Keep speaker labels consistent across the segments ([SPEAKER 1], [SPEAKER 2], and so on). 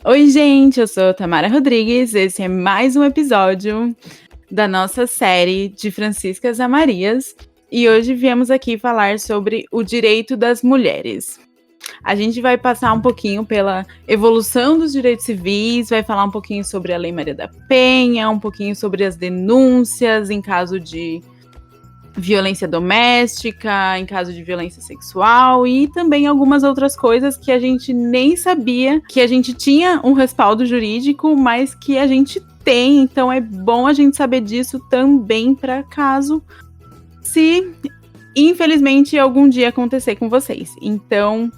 [SPEAKER 1] Oi, gente, eu sou Tamara Rodrigues. Esse é mais um episódio da nossa série de Franciscas a Marias. E hoje viemos aqui falar sobre o direito das mulheres. A gente vai passar um pouquinho pela evolução dos direitos civis, vai falar um pouquinho sobre a Lei Maria da Penha, um pouquinho sobre as denúncias em caso de violência doméstica, em caso de violência sexual e também algumas outras coisas que a gente nem sabia que a gente tinha um respaldo jurídico, mas que a gente tem. Então é bom a gente saber disso também para caso se infelizmente algum dia acontecer com vocês. Então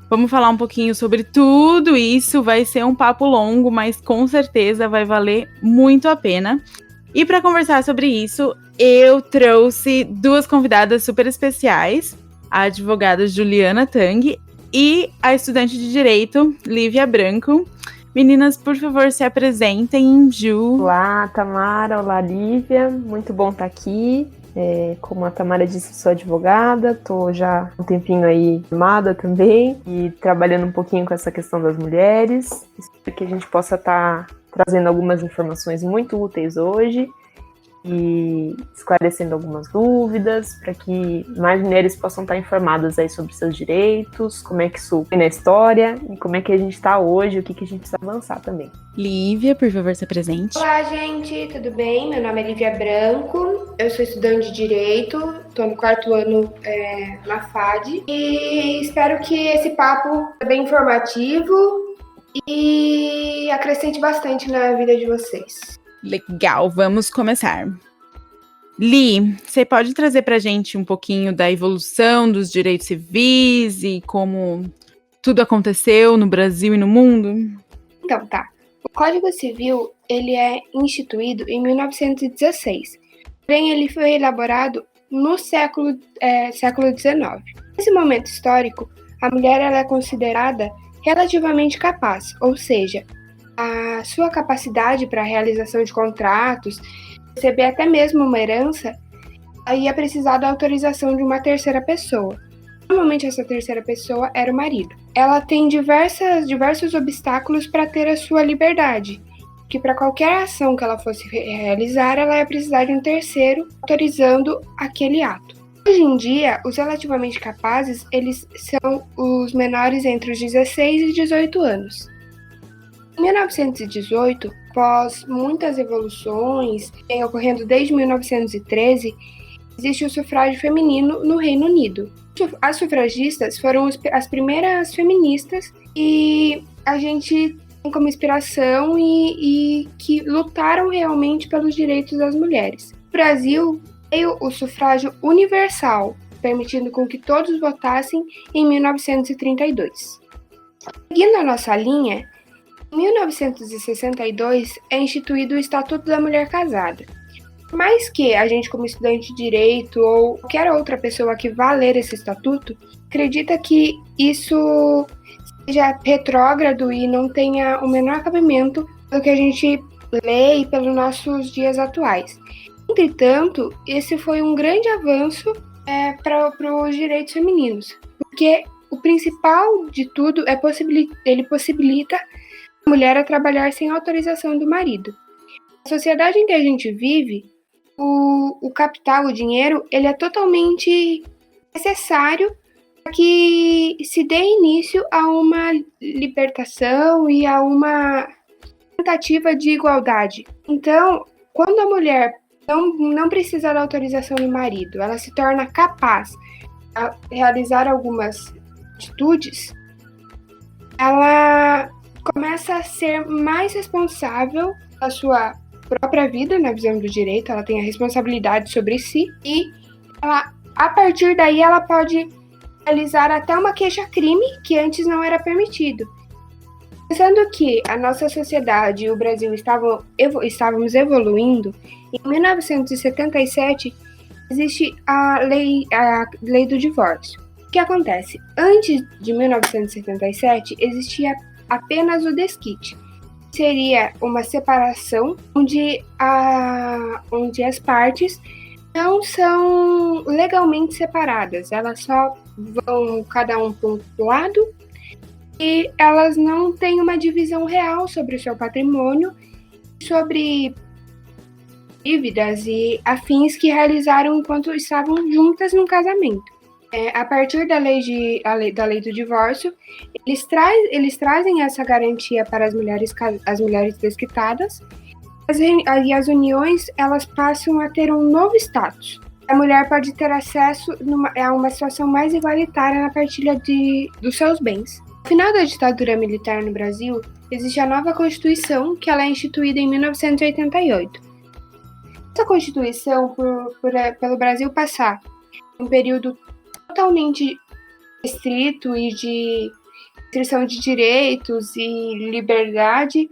[SPEAKER 1] vamos falar um pouquinho sobre tudo isso. Vai ser um papo longo, mas com certeza vai valer muito a pena. E para conversar sobre isso, eu trouxe duas convidadas super especiais, a advogada Juliana Tang e a estudante de Direito, Lívia Branco. Meninas, por favor, se apresentem, Ju.
[SPEAKER 2] Olá, Tamara. Olá, Lívia. Muito bom estar aqui. Como a Tamara disse, sou advogada, estou já um tempinho aí formada também e trabalhando um pouquinho com essa questão das mulheres. Espero que a gente possa estar trazendo algumas informações muito úteis hoje e esclarecendo algumas dúvidas para que mais mulheres possam estar informadas aí sobre seus direitos, como é que isso foi na história e como é que a gente está hoje, o que a gente precisa avançar também.
[SPEAKER 1] Lívia, por favor, se apresente.
[SPEAKER 3] Olá, gente, tudo bem? Meu nome é Lívia Branco, eu sou estudante de Direito, estou no 4º ano na FAD e espero que esse papo seja bem informativo e acrescente bastante na vida de vocês.
[SPEAKER 1] Legal, vamos começar. Li, você pode trazer pra gente um pouquinho da evolução dos direitos civis e como tudo aconteceu no Brasil e no mundo?
[SPEAKER 3] Então, tá. O Código Civil, ele é instituído em 1916, porém ele foi elaborado no século XIX. Nesse momento histórico, a mulher ela é considerada relativamente capaz, ou seja, a sua capacidade para a realização de contratos, receber até mesmo uma herança, ia precisar da autorização de uma terceira pessoa. Normalmente essa terceira pessoa era o marido. Ela tem diversos obstáculos para ter a sua liberdade, que para qualquer ação que ela fosse realizar, ela ia precisar de um terceiro autorizando aquele ato. Hoje em dia, os relativamente capazes, eles são os menores entre os 16 e 18 anos. Em 1918, após muitas evoluções, vem ocorrendo desde 1913, existe o sufrágio feminino no Reino Unido. As sufragistas foram as primeiras feministas e a gente tem como inspiração e que lutaram realmente pelos direitos das mulheres. No Brasil, veio o sufrágio universal, permitindo com que todos votassem em 1932. Seguindo a nossa linha, em 1962 é instituído o Estatuto da Mulher Casada. Por mais que a gente, como estudante de direito ou qualquer outra pessoa que vá ler esse estatuto, acredita que isso seja retrógrado e não tenha o menor cabimento do que a gente lê e pelos nossos dias atuais. Entretanto, esse foi um grande avanço para os direitos femininos, porque o principal de tudo ele possibilita a mulher a trabalhar sem autorização do marido. Na sociedade em que a gente vive, o capital, o dinheiro, ele é totalmente necessário para que se dê início a uma libertação e a uma tentativa de igualdade. Então, quando a mulher não precisa da autorização do marido, ela se torna capaz de realizar algumas atitudes, ela começa a ser mais responsável pela sua própria vida, na visão do direito, ela tem a responsabilidade sobre si e ela, a partir daí ela pode realizar até uma queixa-crime que antes não era permitido. Pensando que a nossa sociedade e o Brasil estávamos evoluindo, em 1977 existe a lei do divórcio. O que acontece? Antes de 1977 existia apenas o desquite. Seria uma separação onde as partes não são legalmente separadas, elas só vão cada um para um lado e elas não têm uma divisão real sobre o seu patrimônio, sobre dívidas e afins que realizaram enquanto estavam juntas no casamento. A partir da lei do divórcio, eles trazem essa garantia para as mulheres desquitadas, e as uniões elas passam a ter um novo status. A mulher pode ter acesso a uma situação mais igualitária na partilha dos seus bens. No final da ditadura militar no Brasil, existe a nova Constituição, que ela é instituída em 1988. Essa Constituição, pelo Brasil passar um período totalmente restrito e de restrição de direitos e liberdade,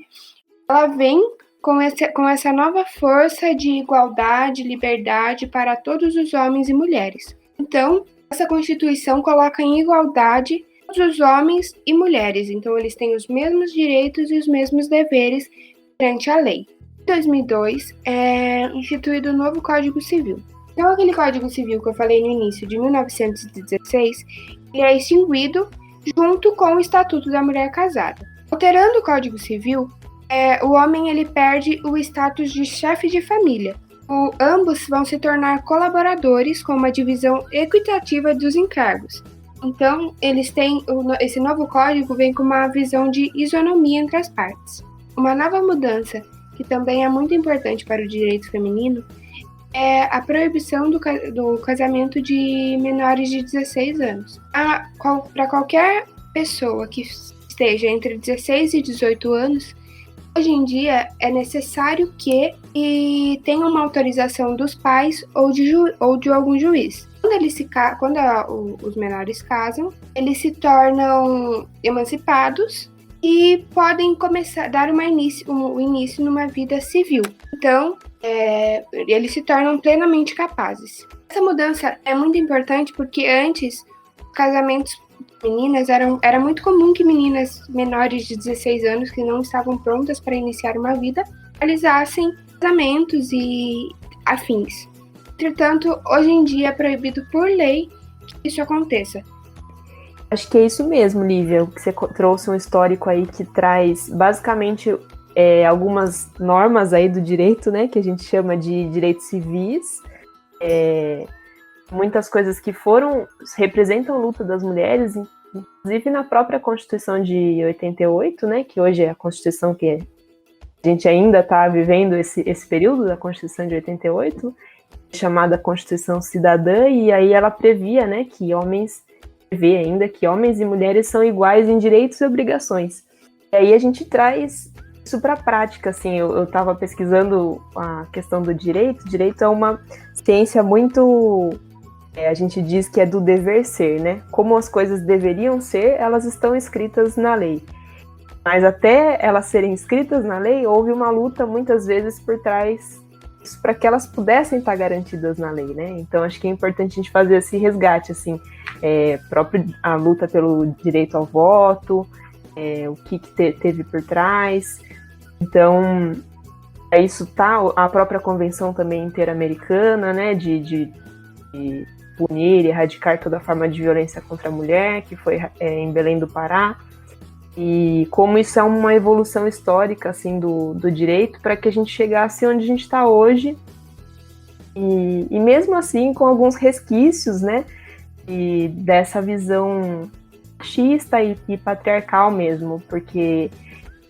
[SPEAKER 3] ela vem com essa nova força de igualdade e liberdade para todos os homens e mulheres. Então, essa Constituição coloca em igualdade todos os homens e mulheres. Então, eles têm os mesmos direitos e os mesmos deveres perante a lei. Em 2002, é instituído o novo Código Civil. Então, aquele Código Civil que eu falei no início, de 1916, ele é extinguido junto com o Estatuto da Mulher Casada. Alterando o Código Civil, o homem ele perde o status de chefe de família. Ambos vão se tornar colaboradores com uma divisão equitativa dos encargos. Então, eles têm esse novo código vem com uma visão de isonomia entre as partes. Uma nova mudança, que também é muito importante para o direito feminino, é a proibição do casamento de menores de 16 anos. Para qualquer pessoa que esteja entre 16 e 18 anos, hoje em dia é necessário que tenha uma autorização dos pais ou de algum juiz. Quando os menores casam, eles se tornam emancipados e podem começar a dar o início numa vida civil. Então, eles se tornam plenamente capazes. Essa mudança é muito importante porque antes, os casamentos meninas, era muito comum que meninas menores de 16 anos que não estavam prontas para iniciar uma vida realizassem casamentos e afins. Entretanto, hoje em dia é proibido por lei que isso aconteça.
[SPEAKER 2] Acho que é isso mesmo, Lívia, que você trouxe um histórico aí que traz basicamente algumas normas aí do direito, né, que a gente chama de direitos civis, muitas coisas que representam a luta das mulheres, inclusive na própria Constituição de 88, né, que hoje é a Constituição que a gente ainda está vivendo esse período da Constituição de 88, chamada Constituição Cidadã, e aí ela previa, né, que homens e mulheres são iguais em direitos e obrigações. E aí a gente traz isso para a prática, assim, eu estava pesquisando a questão do direito. Direito é uma ciência muito, a gente diz que é do dever ser, né? Como as coisas deveriam ser, elas estão escritas na lei. Mas até elas serem escritas na lei, houve uma luta muitas vezes por trás para que elas pudessem estar garantidas na lei, né? Então acho que é importante a gente fazer esse resgate, assim, próprio a luta pelo direito ao voto, o que teve por trás. Então, isso tá, a própria convenção também interamericana, né, de punir e erradicar toda forma de violência contra a mulher, que foi em Belém do Pará, e como isso é uma evolução histórica, assim, do direito, para que a gente chegasse onde a gente está hoje, e mesmo assim com alguns resquícios, né, e dessa visão machista e patriarcal mesmo, porque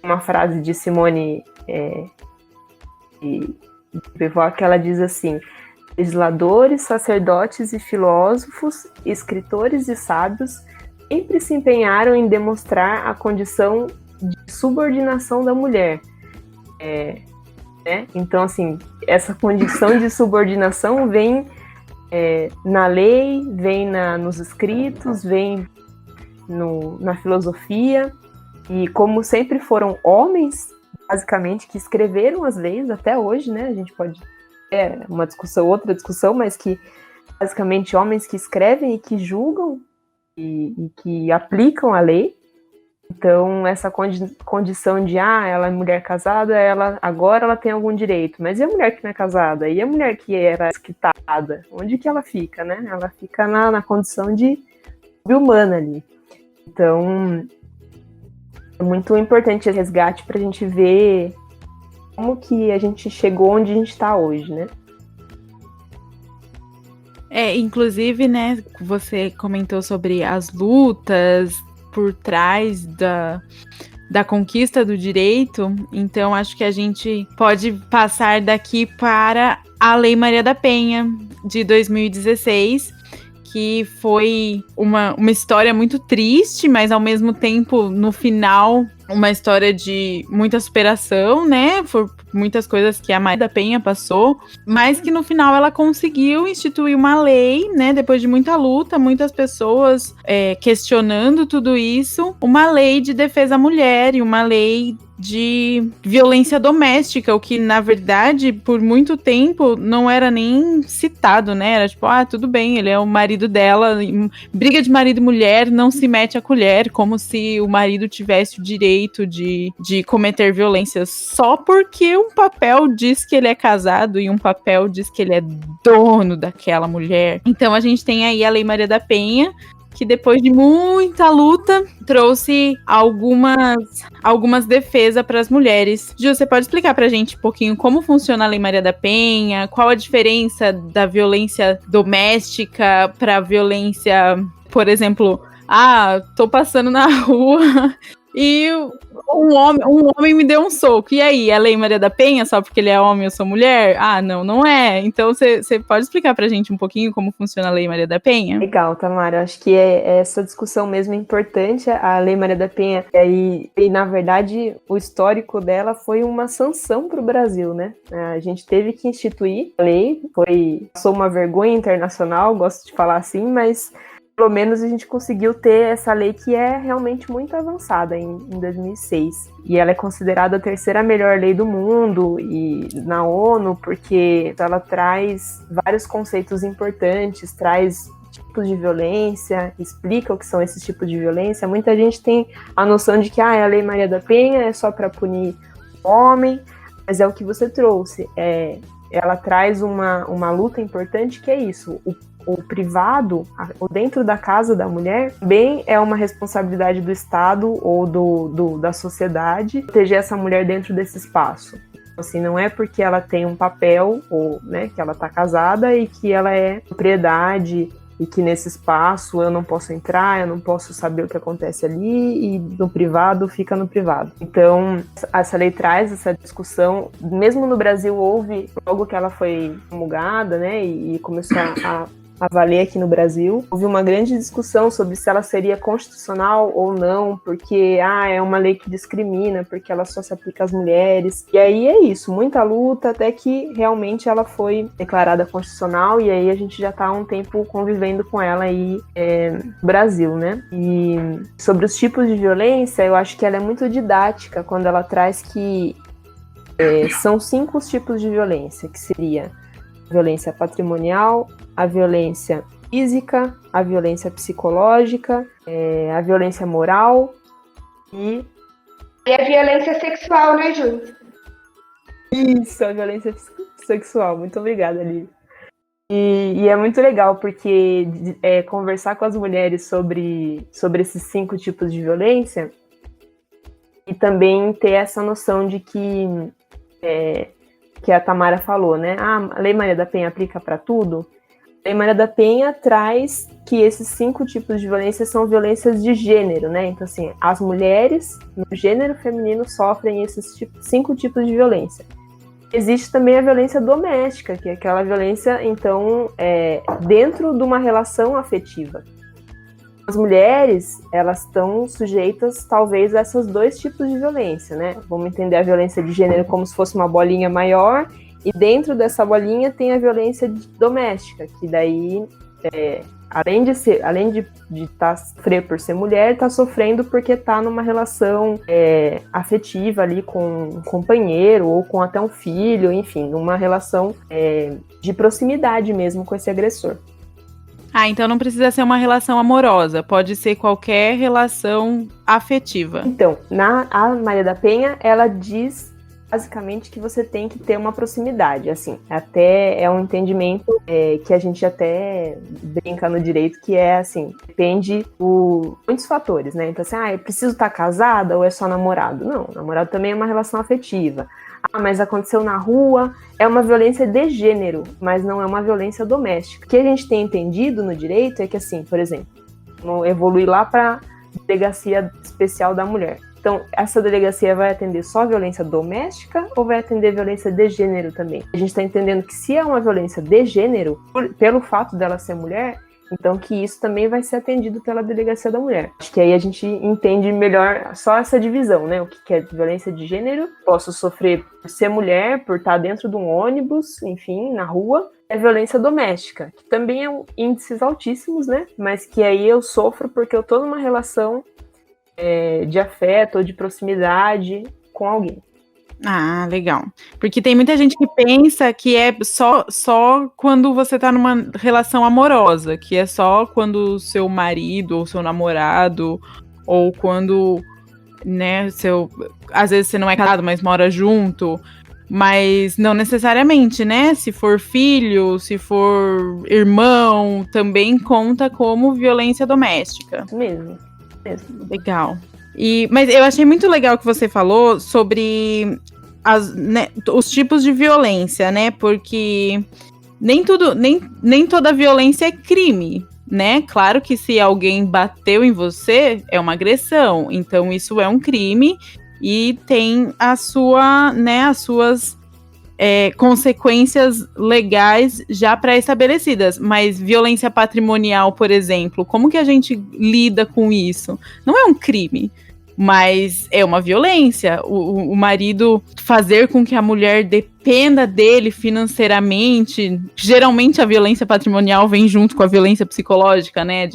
[SPEAKER 2] uma frase de Simone de Beauvoir que ela diz assim: legisladores, sacerdotes e filósofos, escritores e sábios sempre se empenharam em demonstrar a condição de subordinação da mulher. Né? Então, assim, essa condição de subordinação vem na lei, vem nos escritos, vem na filosofia, e como sempre foram homens, basicamente, que escreveram as leis até hoje, né? A gente pode outra discussão, mas que basicamente homens que escrevem e que julgam e que aplicam a lei. Então, essa condição de, ela é mulher casada, agora ela tem algum direito, mas e a mulher que não é casada? E a mulher que era esquitada? Onde que ela fica, né? Ela fica na condição de humana ali. Então, É muito importante esse resgate para a gente ver como que a gente chegou onde a gente está hoje, né?
[SPEAKER 1] Inclusive, né, você comentou sobre as lutas por trás da conquista do direito, então acho que a gente pode passar daqui para a Lei Maria da Penha, de 2016, que foi uma história muito triste, mas ao mesmo tempo, no final, uma história de muita superação, né? Por muitas coisas que a Maria da Penha passou, mas que no final ela conseguiu instituir uma lei, né? Depois de muita luta, muitas pessoas questionando tudo isso, uma lei de defesa à mulher e uma lei de violência doméstica, o que, na verdade, por muito tempo não era nem citado, né? Era tipo, tudo bem, ele é o marido dela, briga de marido e mulher, não se mete a colher, como se o marido tivesse o direito de cometer violência só porque um papel diz que ele é casado e um papel diz que ele é dono daquela mulher. Então a gente tem aí a Lei Maria da Penha, que depois de muita luta, trouxe algumas defesas para as mulheres. Ju, você pode explicar para a gente um pouquinho como funciona a Lei Maria da Penha? Qual a diferença da violência doméstica para a violência, por exemplo, tô passando na rua e um homem me deu um soco. E aí, a Lei Maria da Penha só porque ele é homem e eu sou mulher? Não é. Então, você pode explicar pra gente um pouquinho como funciona a Lei Maria da Penha?
[SPEAKER 2] Legal, Tamara. Acho que essa discussão mesmo é importante. A Lei Maria da Penha, e na verdade, o histórico dela foi uma sanção para o Brasil, né? A gente teve que instituir a lei, passou uma vergonha internacional, gosto de falar assim, mas pelo menos a gente conseguiu ter essa lei que é realmente muito avançada em 2006. E ela é considerada a terceira melhor lei do mundo e na ONU, porque ela traz vários conceitos importantes, traz tipos de violência, explica o que são esses tipos de violência. Muita gente tem a noção de que a Lei Maria da Penha é só para punir o homem, mas é o que você trouxe. Ela traz uma luta importante que é isso, o privado, ou dentro da casa da mulher, bem é uma responsabilidade do Estado ou da sociedade proteger essa mulher dentro desse espaço. Assim, não é porque ela tem um papel, ou, né, que ela está casada e que ela é propriedade e que nesse espaço eu não posso entrar, eu não posso saber o que acontece ali e no privado fica no privado. Então, essa lei traz essa discussão. Mesmo no Brasil houve, logo que ela foi promulgada, né, e começou a valer aqui no Brasil, houve uma grande discussão sobre se ela seria constitucional ou não, porque é uma lei que discrimina, porque ela só se aplica às mulheres. E aí é isso, muita luta até que realmente ela foi declarada constitucional e aí a gente já está há um tempo convivendo com ela aí no Brasil, né? E sobre os tipos de violência, eu acho que ela é muito didática quando ela traz que são 5 tipos de violência, que seria a violência patrimonial, a violência física, a violência psicológica, a violência moral
[SPEAKER 3] e a violência sexual, né, Ju?
[SPEAKER 2] Isso, a violência sexual. Muito obrigada, Lívia. E é muito legal, porque conversar com as mulheres sobre esses 5 tipos de violência e também ter essa noção de que a Tamara falou, né? A Lei Maria da Penha aplica para tudo. A Lei Maria da Penha traz que esses 5 tipos de violência são violências de gênero, né? Então, assim, as mulheres no gênero feminino sofrem esses 5 tipos de violência. Existe também a violência doméstica, que é aquela violência, então, dentro de uma relação afetiva. As mulheres, elas estão sujeitas, talvez, a esses 2 tipos de violência, né? Vamos entender a violência de gênero como se fosse uma bolinha maior, e dentro dessa bolinha tem a violência doméstica, que daí, além de sofrer por ser mulher, está sofrendo porque está numa relação afetiva ali com um companheiro, ou com até um filho, enfim, numa relação de proximidade mesmo com esse agressor.
[SPEAKER 1] Então não precisa ser uma relação amorosa, pode ser qualquer relação afetiva.
[SPEAKER 2] Então, a Maria da Penha, ela diz basicamente que você tem que ter uma proximidade, assim, até é um entendimento que a gente até brinca no direito, que é assim, depende de muitos fatores, né? Então assim, eu preciso estar casada ou é só namorado? Não, namorado também é uma relação afetiva. Mas aconteceu na rua, é uma violência de gênero, mas não é uma violência doméstica. O que a gente tem entendido no direito é que assim, por exemplo, vamos evoluir lá para Delegacia Especial da Mulher. Então, essa delegacia vai atender só violência doméstica ou vai atender violência de gênero também? A gente está entendendo que se é uma violência de gênero, pelo fato dela ser mulher, então que isso também vai ser atendido pela Delegacia da Mulher. Acho que aí a gente entende melhor só essa divisão, né? O que é violência de gênero, posso sofrer por ser mulher, por estar dentro de um ônibus, enfim, na rua. É violência doméstica, que também é índices altíssimos, né? Mas que aí eu sofro porque eu tô numa relação de afeto ou de proximidade com alguém.
[SPEAKER 1] Ah, legal. Porque tem muita gente que pensa que é só quando você tá numa relação amorosa, que é só quando o seu marido ou seu namorado, ou quando, né, às vezes você não é casado, mas mora junto, mas não necessariamente, né? Se for filho, se for irmão, também conta como violência doméstica.
[SPEAKER 2] Isso mesmo.
[SPEAKER 1] Legal. Mas eu achei muito legal que você falou sobre os tipos de violência, né? Porque nem toda violência é crime, né? Claro que se alguém bateu em você, é uma agressão. Então isso é um crime e tem as suas consequências legais já pré-estabelecidas, mas violência patrimonial, por exemplo, como que a gente lida com isso? Não é um crime, mas é uma violência. O marido fazer com que a mulher dependa dele financeiramente, geralmente a violência patrimonial vem junto com a violência psicológica, né?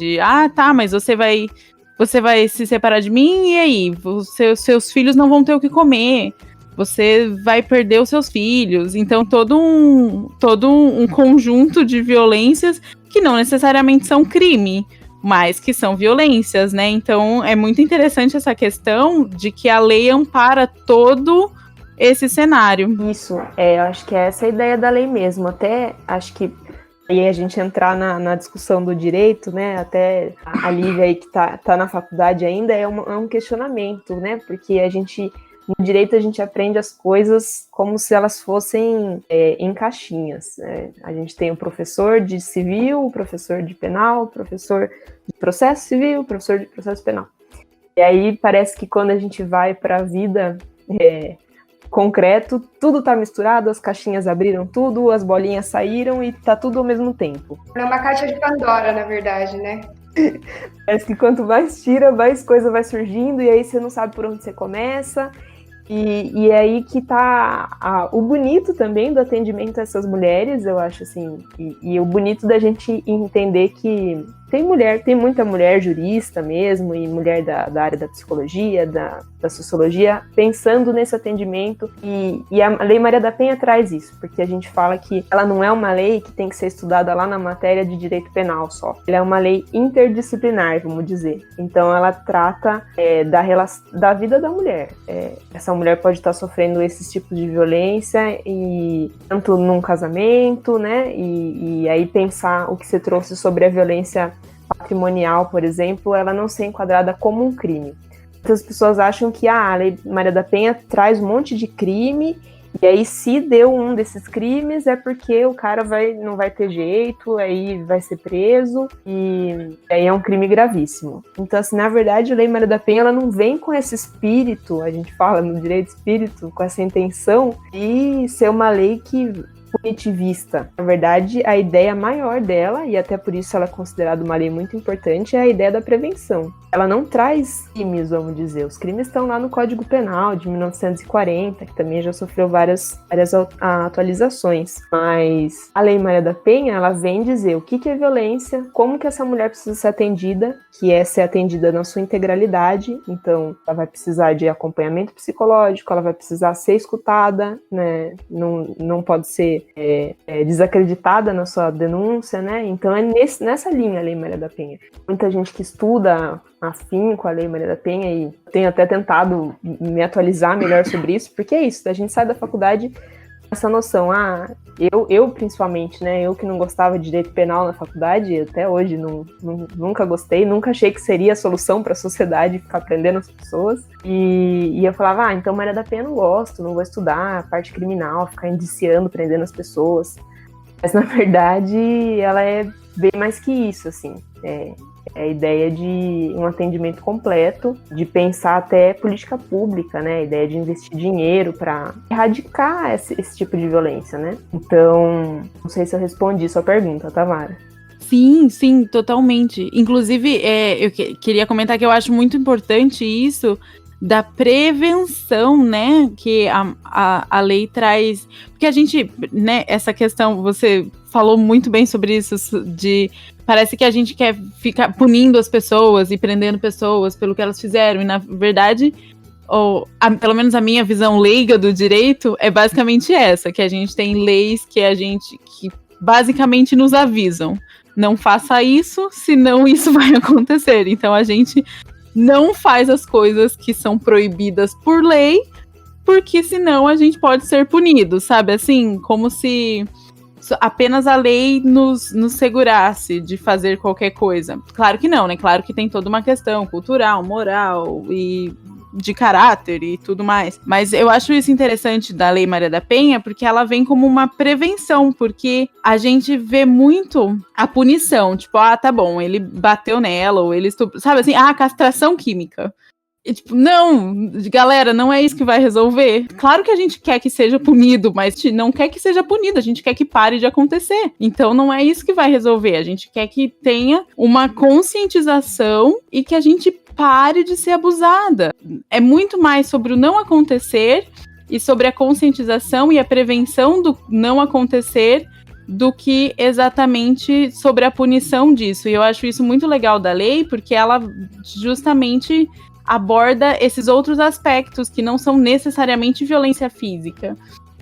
[SPEAKER 1] Mas você vai se separar de mim e aí? Seus filhos não vão ter o que comer. Você vai perder os seus filhos. Então, todo um conjunto de violências que não necessariamente são crime, mas que são violências, né? Então, é muito interessante essa questão de que a lei ampara todo esse cenário.
[SPEAKER 2] Isso, eu acho que é essa a ideia da lei mesmo. Até acho que aí a gente entrar na discussão do direito, né? Até a Lívia aí que tá na faculdade ainda, é um questionamento, né? Porque no direito a gente aprende as coisas como se elas fossem em caixinhas. A gente tem o professor de civil, o professor de penal, o professor de processo civil, o professor de processo penal. E aí parece que quando a gente vai para a vida concreto, tudo está misturado, as caixinhas abriram tudo, as bolinhas saíram e tá tudo ao mesmo tempo.
[SPEAKER 3] É uma caixa de Pandora, na verdade, né?
[SPEAKER 2] Parece que quanto mais tira, mais coisa vai surgindo, e aí você não sabe por onde você começa. E é aí que tá o bonito também do atendimento a essas mulheres, eu acho assim, e o bonito da gente entender que tem muita mulher jurista mesmo, e mulher da área da psicologia, da sociologia, pensando nesse atendimento, e a Lei Maria da Penha traz isso, porque a gente fala que ela não é uma lei que tem que ser estudada lá na matéria de direito penal só, ela é uma lei interdisciplinar, vamos dizer, então ela trata da vida da mulher, essa mulher pode estar sofrendo esses tipos de violência, e tanto num casamento, né, e aí pensar o que você trouxe sobre a violência patrimonial, por exemplo, ela não ser enquadrada como um crime. Muitas pessoas acham que a Lei Maria da Penha traz um monte de crime, e aí se deu um desses crimes é porque o cara não vai ter jeito, aí vai ser preso, e aí é um crime gravíssimo. Então, assim, na verdade, a Lei Maria da Penha ela não vem com esse espírito, a gente fala no direito espírito, com essa intenção de ser uma lei que punitivista. Na verdade, a ideia maior dela, e até por isso ela é considerada uma lei muito importante, é a ideia da prevenção. Ela não traz crimes, vamos dizer. Os crimes estão lá no Código Penal de 1940, que também já sofreu várias atualizações. Mas a Lei Maria da Penha, ela vem dizer o que é violência, como que essa mulher precisa ser atendida, que é ser atendida na sua integralidade. Então, ela vai precisar de acompanhamento psicológico, ela vai precisar ser escutada, né? Não pode ser desacreditada na sua denúncia, né? Então, é nessa linha a Lei Maria da Penha. Muita gente que estuda afim com a Lei Maria da Penha e tenho até tentado me atualizar melhor sobre isso, porque é isso, a gente sai da faculdade com essa noção, eu principalmente, né, eu que não gostava de direito penal na faculdade, até hoje nunca gostei, nunca achei que seria a solução para a sociedade ficar prendendo as pessoas, e eu falava, então Maria da Penha não gosto, não vou estudar a parte criminal, ficar indiciando, prendendo as pessoas, mas na verdade ela é bem mais que isso, assim, é a ideia de um atendimento completo, de pensar até política pública, né? A ideia de investir dinheiro para erradicar esse tipo de violência, né? Então, não sei se eu respondi sua pergunta, Tamara.
[SPEAKER 1] Sim, totalmente. Inclusive, eu queria comentar que eu acho muito importante isso da prevenção, né, que a lei traz, porque a gente, né, essa questão, você falou muito bem sobre isso, parece que a gente quer ficar punindo as pessoas e prendendo pessoas pelo que elas fizeram, e na verdade, pelo menos a minha visão leiga do direito é basicamente essa, que a gente tem leis que basicamente nos avisam, não faça isso, senão isso vai acontecer, então a gente não faz as coisas que são proibidas por lei, porque senão a gente pode ser punido, sabe? Assim, como se apenas a lei nos segurasse de fazer qualquer coisa. Claro que não, né? Claro que tem toda uma questão cultural, moral e de caráter e tudo mais. Mas eu acho isso interessante da Lei Maria da Penha, porque ela vem como uma prevenção, porque a gente vê muito a punição, tipo, tá bom, ele bateu nela, ou ele estuprou, sabe assim, castração química. E, tipo, não, galera, não é isso que vai resolver. Claro que a gente quer que seja punido, mas a gente não quer que seja punido, a gente quer que pare de acontecer. Então não é isso que vai resolver, a gente quer que tenha uma conscientização e que a gente pare de ser abusada. É muito mais sobre o não acontecer e sobre a conscientização e a prevenção do não acontecer do que exatamente sobre a punição disso. E eu acho isso muito legal da lei, porque ela justamente aborda esses outros aspectos que não são necessariamente violência física.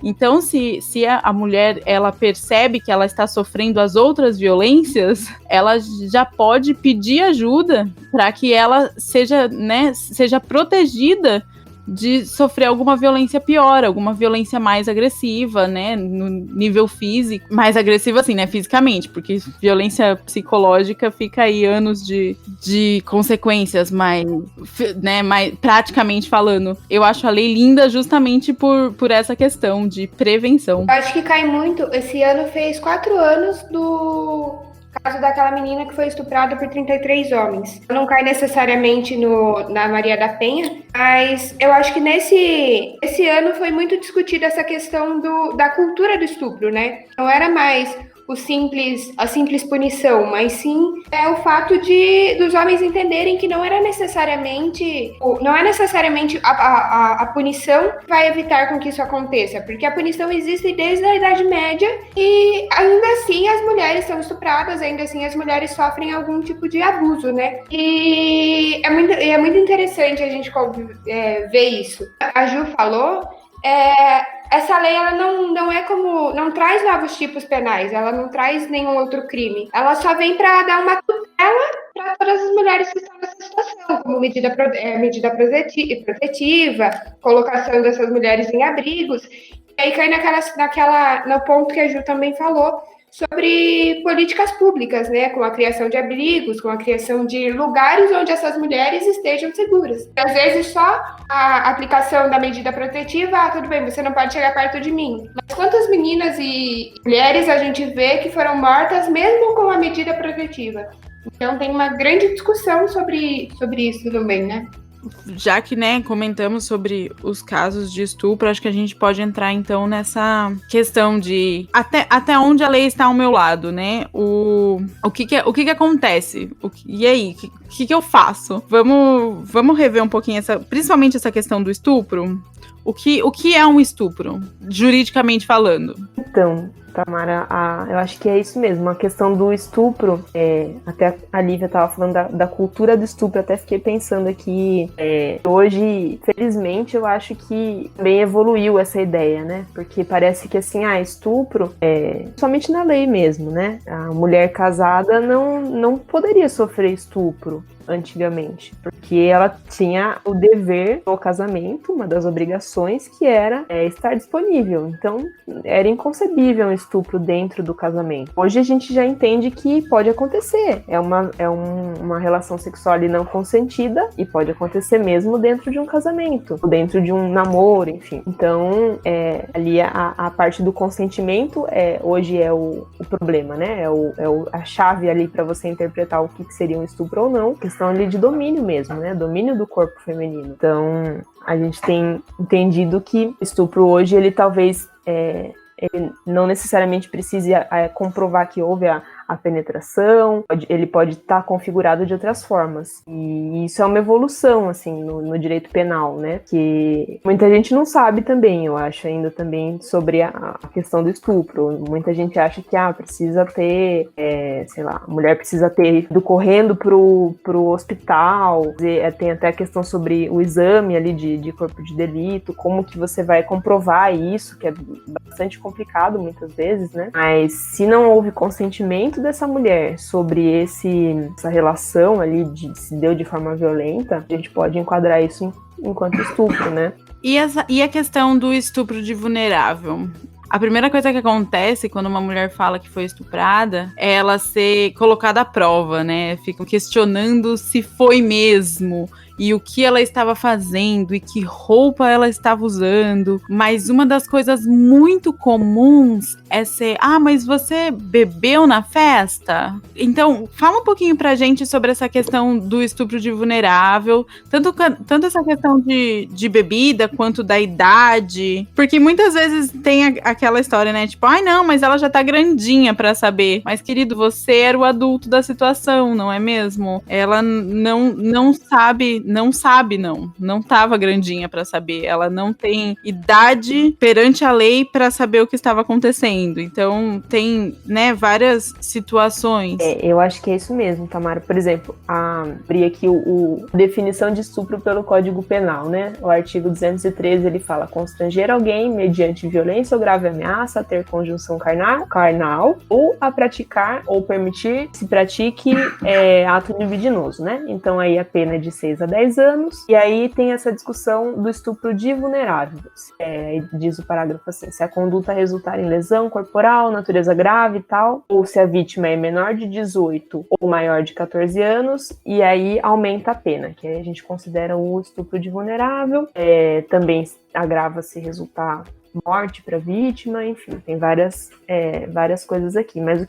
[SPEAKER 1] Então, se a mulher ela percebe que ela está sofrendo as outras violências, ela já pode pedir ajuda para que ela seja protegida de sofrer alguma violência pior, alguma violência mais agressiva, né, no nível físico, mais agressiva assim, né, fisicamente, porque violência psicológica fica aí anos de consequências mais, né, mais praticamente falando. Eu acho a lei linda justamente por essa questão de prevenção.
[SPEAKER 3] Eu acho que cai muito, esse ano fez 4 anos do caso daquela menina que foi estuprada por 33 homens. Não cai necessariamente na Maria da Penha, mas eu acho que esse ano foi muito discutida essa questão da cultura do estupro, né? Não era mais a simples punição, mas sim o fato dos homens entenderem que não é necessariamente a punição que vai evitar com que isso aconteça, porque a punição existe desde a Idade Média e ainda assim as mulheres são estupradas, ainda assim as mulheres sofrem algum tipo de abuso, né? E é muito interessante a gente ver isso. A Ju falou, essa lei ela não traz novos tipos penais, ela não traz nenhum outro crime. Ela só vem para dar uma tutela para todas as mulheres que estão nessa situação, como medida protetiva, colocação dessas mulheres em abrigos. E aí cai no ponto que a Ju também falou, sobre políticas públicas, né, com a criação de abrigos, com a criação de lugares onde essas mulheres estejam seguras. Às vezes só a aplicação da medida protetiva, tudo bem, você não pode chegar perto de mim. Mas quantas meninas e mulheres a gente vê que foram mortas mesmo com a medida protetiva? Então tem uma grande discussão sobre isso também, né?
[SPEAKER 1] Já que, né, comentamos sobre os casos de estupro, acho que a gente pode entrar, então, nessa questão de até onde a lei está ao meu lado, né? O que acontece? E aí? O que eu faço? Vamos rever um pouquinho principalmente essa questão do estupro? O que é um estupro, juridicamente falando?
[SPEAKER 2] Então, Tamara, eu acho que é isso mesmo, a questão do estupro, até a Lívia estava falando da cultura do estupro, até fiquei pensando aqui, hoje, felizmente, eu acho que bem evoluiu essa ideia, né, porque parece que assim, estupro, somente na lei mesmo, né, a mulher casada não poderia sofrer estupro, antigamente, porque ela tinha o dever do casamento, uma das obrigações, que era estar disponível. Então, era inconcebível um estupro dentro do casamento. Hoje a gente já entende que pode acontecer. É uma relação sexual ali não consentida e pode acontecer mesmo dentro de um casamento, ou dentro de um namoro, enfim. Então, ali a parte do consentimento hoje é o problema, né? A chave ali para você interpretar o que seria um estupro ou não. Questão ali de domínio mesmo, né? Domínio do corpo feminino. Então, a gente tem entendido que estupro hoje, ele talvez ele não necessariamente precise comprovar que houve a penetração, ele pode estar configurado de outras formas. E isso é uma evolução, assim, no direito penal, né? Que muita gente não sabe também, eu acho, ainda também sobre a questão do estupro. Muita gente acha que, precisa ter, sei lá, a mulher precisa ter ido correndo pro hospital. Tem até a questão sobre o exame ali de corpo de delito, como que você vai comprovar isso, que é bastante complicado muitas vezes, né? Mas se não houve consentimento dessa mulher sobre essa relação ali se deu de forma violenta, a gente pode enquadrar isso enquanto estupro, né?
[SPEAKER 1] E a questão do estupro de vulnerável? A primeira coisa que acontece quando uma mulher fala que foi estuprada é ela ser colocada à prova, né? Ficam questionando se foi mesmo e o que ela estava fazendo e que roupa ela estava usando. Mas uma das coisas muito comuns é ser: mas você bebeu na festa? Então, fala um pouquinho pra gente sobre essa questão do estupro de vulnerável, tanto essa questão de bebida quanto da idade, porque muitas vezes tem aquela história, né? Tipo, não, mas ela já tá grandinha pra saber. Mas, querido, você era o adulto da situação, não é mesmo? Ela não sabe, não tava grandinha pra saber. Ela não tem idade perante a lei pra saber o que estava acontecendo. Então, tem, né, várias situações.
[SPEAKER 2] Eu acho que é isso mesmo, Tamara. Por exemplo, abri aqui a definição de estupro pelo Código Penal, né? O artigo 213, ele fala: constranger alguém mediante violência ou grave ameaça a ter conjunção carnal ou a praticar ou permitir se pratique ato libidinoso, né? Então, aí a pena é de 6 a 10 anos. E aí tem essa discussão do estupro de vulneráveis. Diz o parágrafo assim: se a conduta resultar em lesão corporal, natureza grave e tal, ou se a vítima é menor de 18 ou maior de 14 anos, e aí aumenta a pena, que aí a gente considera o estupro de vulnerável. Também agrava se resultar morte para a vítima, enfim, tem várias coisas aqui. Mas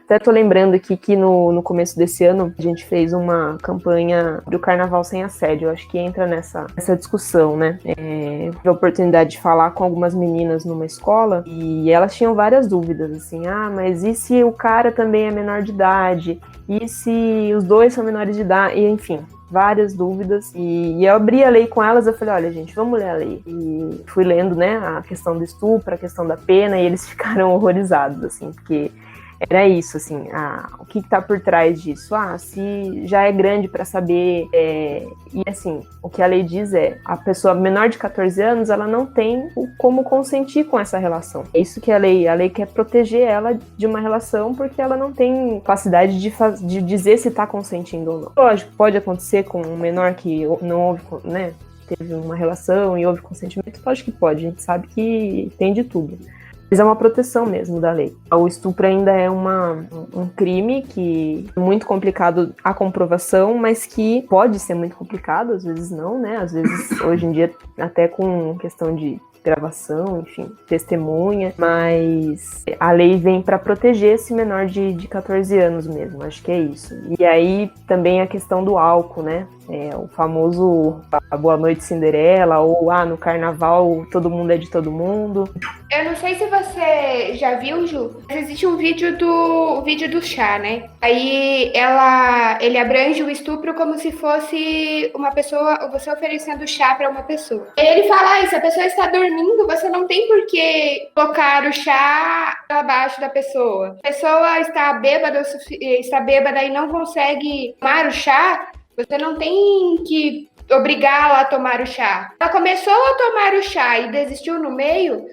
[SPEAKER 2] até tô lembrando aqui que no começo desse ano a gente fez uma campanha do Carnaval Sem Assédio. Eu acho que entra nessa discussão, né? Tive a oportunidade de falar com algumas meninas numa escola e elas tinham várias dúvidas, assim: mas e se o cara também é menor de idade? E se os dois são menores de idade? E, enfim, várias dúvidas, e eu abri a lei com elas. Eu falei: olha, gente, vamos ler a lei. E fui lendo, né, a questão do estupro, a questão da pena, e eles ficaram horrorizados, assim, porque era isso, assim, o que tá por trás disso? Se já é grande para saber, e assim, o que a lei diz a pessoa menor de 14 anos, ela não tem como consentir com essa relação. É isso que a lei quer proteger ela de uma relação, porque ela não tem capacidade de dizer se tá consentindo ou não. Lógico, pode acontecer com um menor que não houve, né, teve uma relação e houve consentimento, lógico que pode, a gente sabe que tem de tudo. Mas é uma proteção mesmo da lei. O estupro ainda é um crime que é muito complicado a comprovação, mas que pode ser muito complicado, às vezes não, né? Às vezes, hoje em dia, até com questão de gravação, enfim, testemunha, mas a lei vem para proteger esse menor de 14 anos mesmo, acho que é isso. E aí também a questão do álcool, né? O famoso a Boa Noite Cinderela, ou no carnaval todo mundo é de todo mundo.
[SPEAKER 3] Eu não sei se você já viu, Ju, mas existe um vídeo do chá, né? Aí ele abrange o estupro como se fosse uma pessoa, você oferecendo chá para uma pessoa. E ele fala: se a pessoa está dormindo, você não tem por que colocar o chá abaixo da pessoa. A pessoa está bêbada e não consegue tomar o chá, você não tem que obrigá-la a tomar o chá. Ela começou a tomar o chá e desistiu no meio,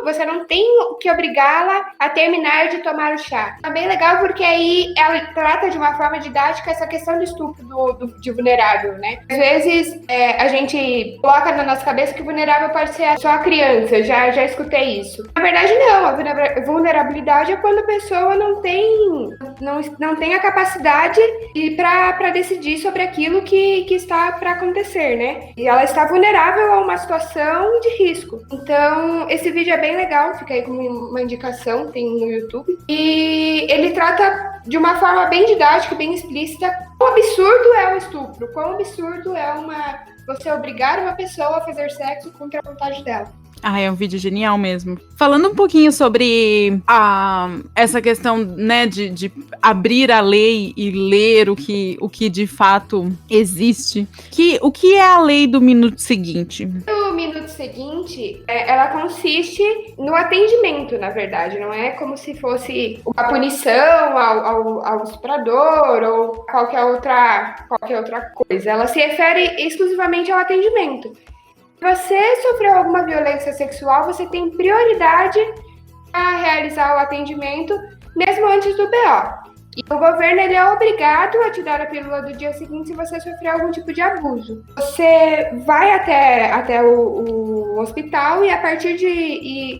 [SPEAKER 3] você não tem que obrigá-la a terminar de tomar o chá. É bem legal porque aí ela trata de uma forma didática essa questão do estupro de vulnerável, né? Às vezes a gente coloca na nossa cabeça que vulnerável pode ser só a criança, já escutei isso. Na verdade não, a vulnerabilidade é quando a pessoa não tem a capacidade para decidir sobre aquilo que está para acontecer, né? E ela está vulnerável a uma situação de risco. Então, esse vídeo é bem legal, fica aí como uma indicação, tem no YouTube. E ele trata de uma forma bem didática, bem explícita, quão absurdo é o estupro, quão absurdo é você obrigar uma pessoa a fazer sexo contra a vontade dela.
[SPEAKER 1] É um vídeo genial mesmo. Falando um pouquinho sobre essa questão, né, de abrir a lei e ler o que de fato existe. O que é a lei do minuto seguinte?
[SPEAKER 3] O minuto seguinte, ela consiste no atendimento, na verdade. Não é como se fosse uma punição ao estuprador ou qualquer outra coisa. Ela se refere exclusivamente ao atendimento. Se você sofreu alguma violência sexual, você tem prioridade a realizar o atendimento mesmo antes do BO. E o governo ele é obrigado a te dar a pílula do dia seguinte se você sofrer algum tipo de abuso. Você vai até o hospital e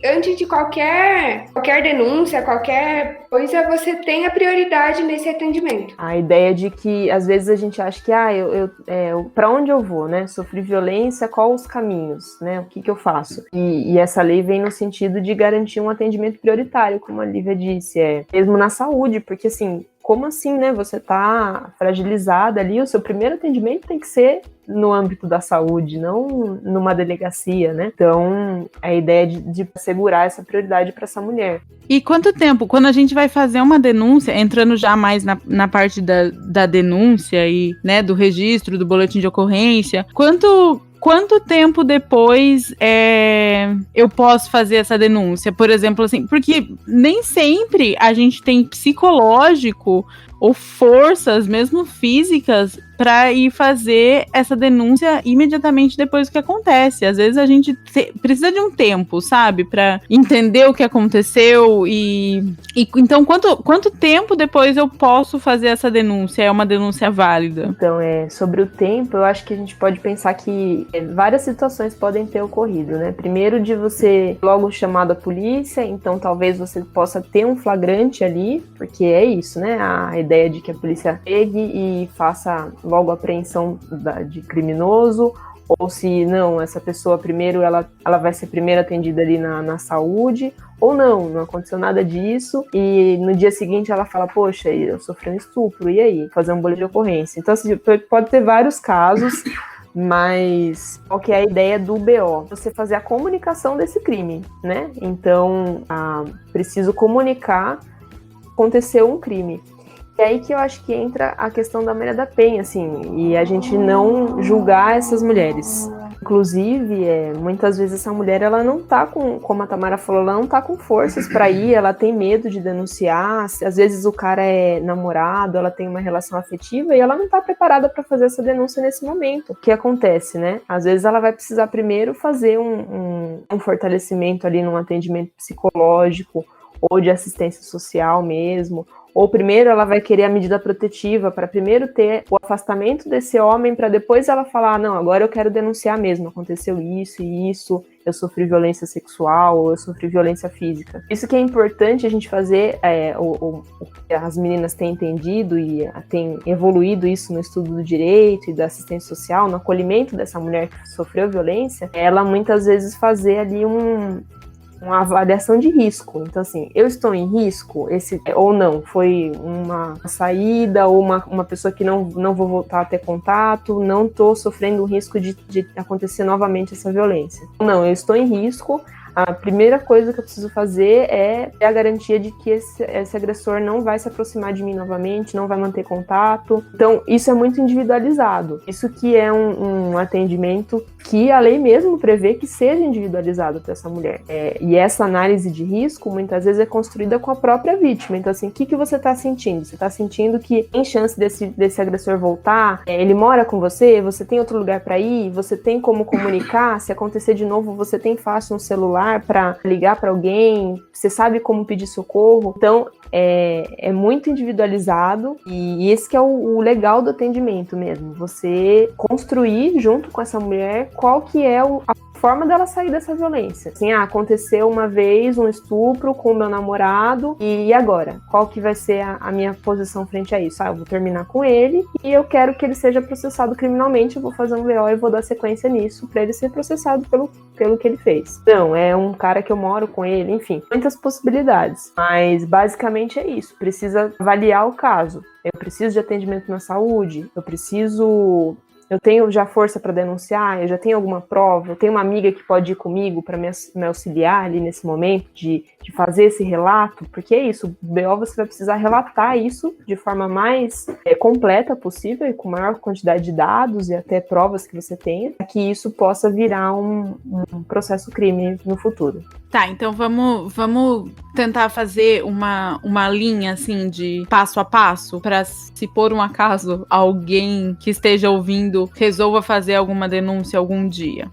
[SPEAKER 3] antes de qualquer denúncia, qualquer coisa, você tem a prioridade nesse atendimento.
[SPEAKER 2] A ideia de que às vezes a gente acha que para onde eu vou, né? Sofri violência, quais os caminhos, né? O que eu faço? E essa lei vem no sentido de garantir um atendimento prioritário, como a Lívia disse, mesmo na saúde, porque assim, como assim, né? Você tá fragilizada ali, o seu primeiro atendimento tem que ser no âmbito da saúde, não numa delegacia, né? Então, a ideia de assegurar essa prioridade para essa mulher.
[SPEAKER 1] E quanto tempo, quando a gente vai fazer uma denúncia, entrando já mais na parte da denúncia e, né, do registro, do boletim de ocorrência, quanto tempo depois eu posso fazer essa denúncia? Por exemplo, assim, porque nem sempre a gente tem psicológico ou forças, mesmo físicas, para ir fazer essa denúncia imediatamente depois do que acontece. Às vezes a gente precisa de um tempo, sabe? Para entender o que aconteceu e então, quanto tempo depois eu posso fazer essa denúncia? É uma denúncia válida?
[SPEAKER 2] Então, sobre o tempo, eu acho que a gente pode pensar que várias situações podem ter ocorrido, né? Primeiro, de você logo chamado a polícia, então talvez você possa ter um flagrante ali, porque é isso, né? A ideia de que a polícia pegue e faça logo a apreensão de criminoso, ou se não, essa pessoa primeiro, ela vai ser primeiro atendida ali na saúde, ou não aconteceu nada disso, e no dia seguinte ela fala, poxa, eu sofri um estupro, e aí? Fazer um boletim de ocorrência. Então, assim, pode ter vários casos, mas qual que é a ideia do BO? Você fazer a comunicação desse crime, né? Então, preciso comunicar que aconteceu um crime. E aí que eu acho que entra a questão da Maria da Penha, assim, e a gente não julgar essas mulheres. Inclusive, muitas vezes essa mulher, ela não tá como a Tamara falou, ela não tá com forças para ir, ela tem medo de denunciar, às vezes o cara é namorado, ela tem uma relação afetiva e ela não tá preparada para fazer essa denúncia nesse momento. O que acontece, né? Às vezes ela vai precisar primeiro fazer um fortalecimento ali num atendimento psicológico ou de assistência social mesmo, ou primeiro ela vai querer a medida protetiva para primeiro ter o afastamento desse homem para depois ela falar, não, agora eu quero denunciar mesmo, aconteceu isso e isso, eu sofri violência sexual ou eu sofri violência física. Isso que é importante a gente fazer, o que as meninas têm entendido e têm evoluído isso no estudo do direito e da assistência social, no acolhimento dessa mulher que sofreu violência, ela muitas vezes fazer ali uma avaliação de risco. Então, assim, eu estou em risco? Ou não? Foi uma saída ou uma pessoa que não vou voltar a ter contato? Não estou sofrendo um risco de acontecer novamente essa violência? Não, eu estou em risco. a primeira coisa que eu preciso fazer é ter a garantia de que esse agressor não vai se aproximar de mim novamente, não vai manter contato. Então, isso é muito individualizado. Isso que é um atendimento que a lei mesmo prevê que seja individualizado para essa mulher. E essa análise de risco, muitas vezes, é construída com a própria vítima. Então, assim, o que você está sentindo? Você está sentindo que tem chance desse agressor voltar? Ele mora com você? Você tem outro lugar para ir? Você tem como comunicar? Se acontecer de novo, você tem fácil um celular para ligar para alguém? Você sabe como pedir socorro? Então, é muito individualizado e esse que é o legal do atendimento mesmo. Você construir junto com essa mulher qual que é a forma dela sair dessa violência. Assim, aconteceu uma vez um estupro com o meu namorado e agora? Qual que vai ser a minha posição frente a isso? Eu vou terminar com ele e eu quero que ele seja processado criminalmente, eu vou fazer um BO e vou dar sequência nisso para ele ser processado pelo que ele fez. Não, é um cara que eu moro com ele, enfim, muitas possibilidades. Mas basicamente é isso, precisa avaliar o caso. Eu preciso de atendimento na saúde, eu tenho já força para denunciar, eu já tenho alguma prova, eu tenho uma amiga que pode ir comigo para me auxiliar ali nesse momento de fazer esse relato, porque é isso, o BO você vai precisar relatar isso de forma mais completa possível e com maior quantidade de dados e até provas que você tenha, para que isso possa virar um processo crime no futuro.
[SPEAKER 1] Tá, então vamos tentar fazer uma linha, assim, de passo a passo, para se por um acaso alguém que esteja ouvindo resolva fazer alguma denúncia algum dia.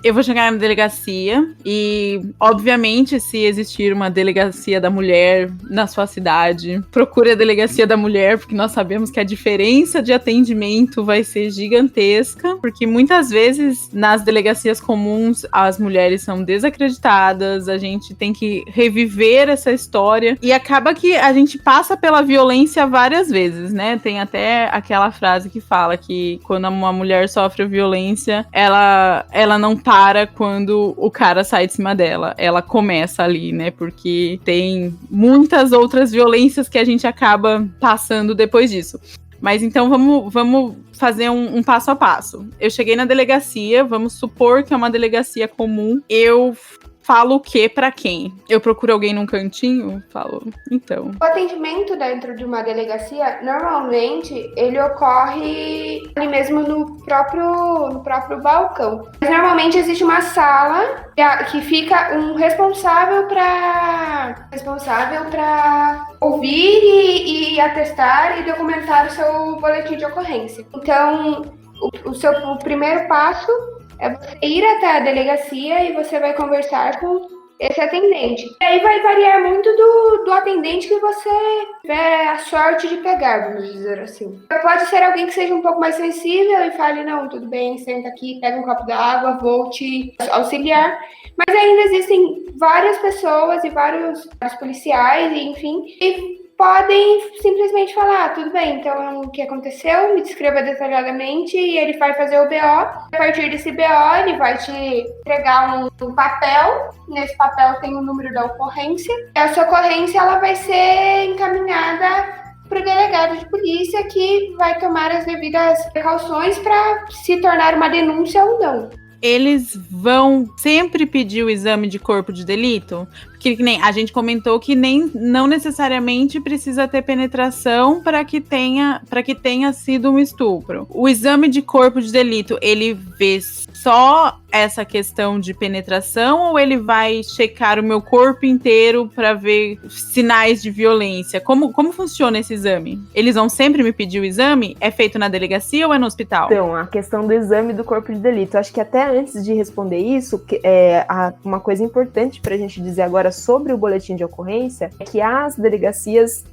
[SPEAKER 1] Eu vou chegar na delegacia e, obviamente, se existir uma delegacia da mulher na sua cidade, procure a delegacia da mulher, porque nós sabemos que a diferença de atendimento vai ser gigantesca, porque muitas vezes nas delegacias comuns as mulheres são desacreditadas, a gente tem que reviver essa história e acaba que a gente passa pela violência várias vezes, né? Tem até aquela frase que fala que quando uma mulher sofre violência, ela não para quando o cara sai de cima dela, ela começa ali, né? Porque tem muitas outras violências que a gente acaba passando depois disso. Mas então vamos fazer um passo a passo. Eu cheguei na delegacia, vamos supor que é uma delegacia comum. Eu falo o que pra quem? Eu procuro alguém num cantinho? Falo, então.
[SPEAKER 3] O atendimento dentro de uma delegacia, normalmente, ele ocorre ali mesmo no próprio balcão. Mas, normalmente existe uma sala que fica um responsável para ouvir e atestar e documentar o seu boletim de ocorrência. Então, o primeiro passo é você ir até a delegacia e você vai conversar com esse atendente. E aí vai variar muito do atendente que você tiver a sorte de pegar, vamos dizer assim. Pode ser alguém que seja um pouco mais sensível e fale, não, tudo bem, senta aqui, pega um copo d'água, vou te auxiliar. Mas ainda existem várias pessoas e vários policiais, enfim, e podem simplesmente falar, tudo bem, então o que aconteceu, me descreva detalhadamente, e ele vai fazer o BO. A partir desse BO, ele vai te entregar um papel, nesse papel tem o número da ocorrência, e a sua ocorrência ela vai ser encaminhada para o delegado de polícia, que vai tomar as devidas precauções para se tornar uma denúncia ou não.
[SPEAKER 1] Eles vão sempre pedir o exame de corpo de delito? Porque nem a gente comentou que não necessariamente precisa ter penetração para que tenha sido um estupro. O exame de corpo de delito, ele vê só essa questão de penetração ou ele vai checar o meu corpo inteiro para ver sinais de violência? Como funciona esse exame? Eles vão sempre me pedir o exame? É feito na delegacia ou é no hospital?
[SPEAKER 2] Então, a questão do exame do corpo de delito, acho que até antes de responder isso, uma coisa importante para a gente dizer agora sobre o boletim de ocorrência é que as delegacias,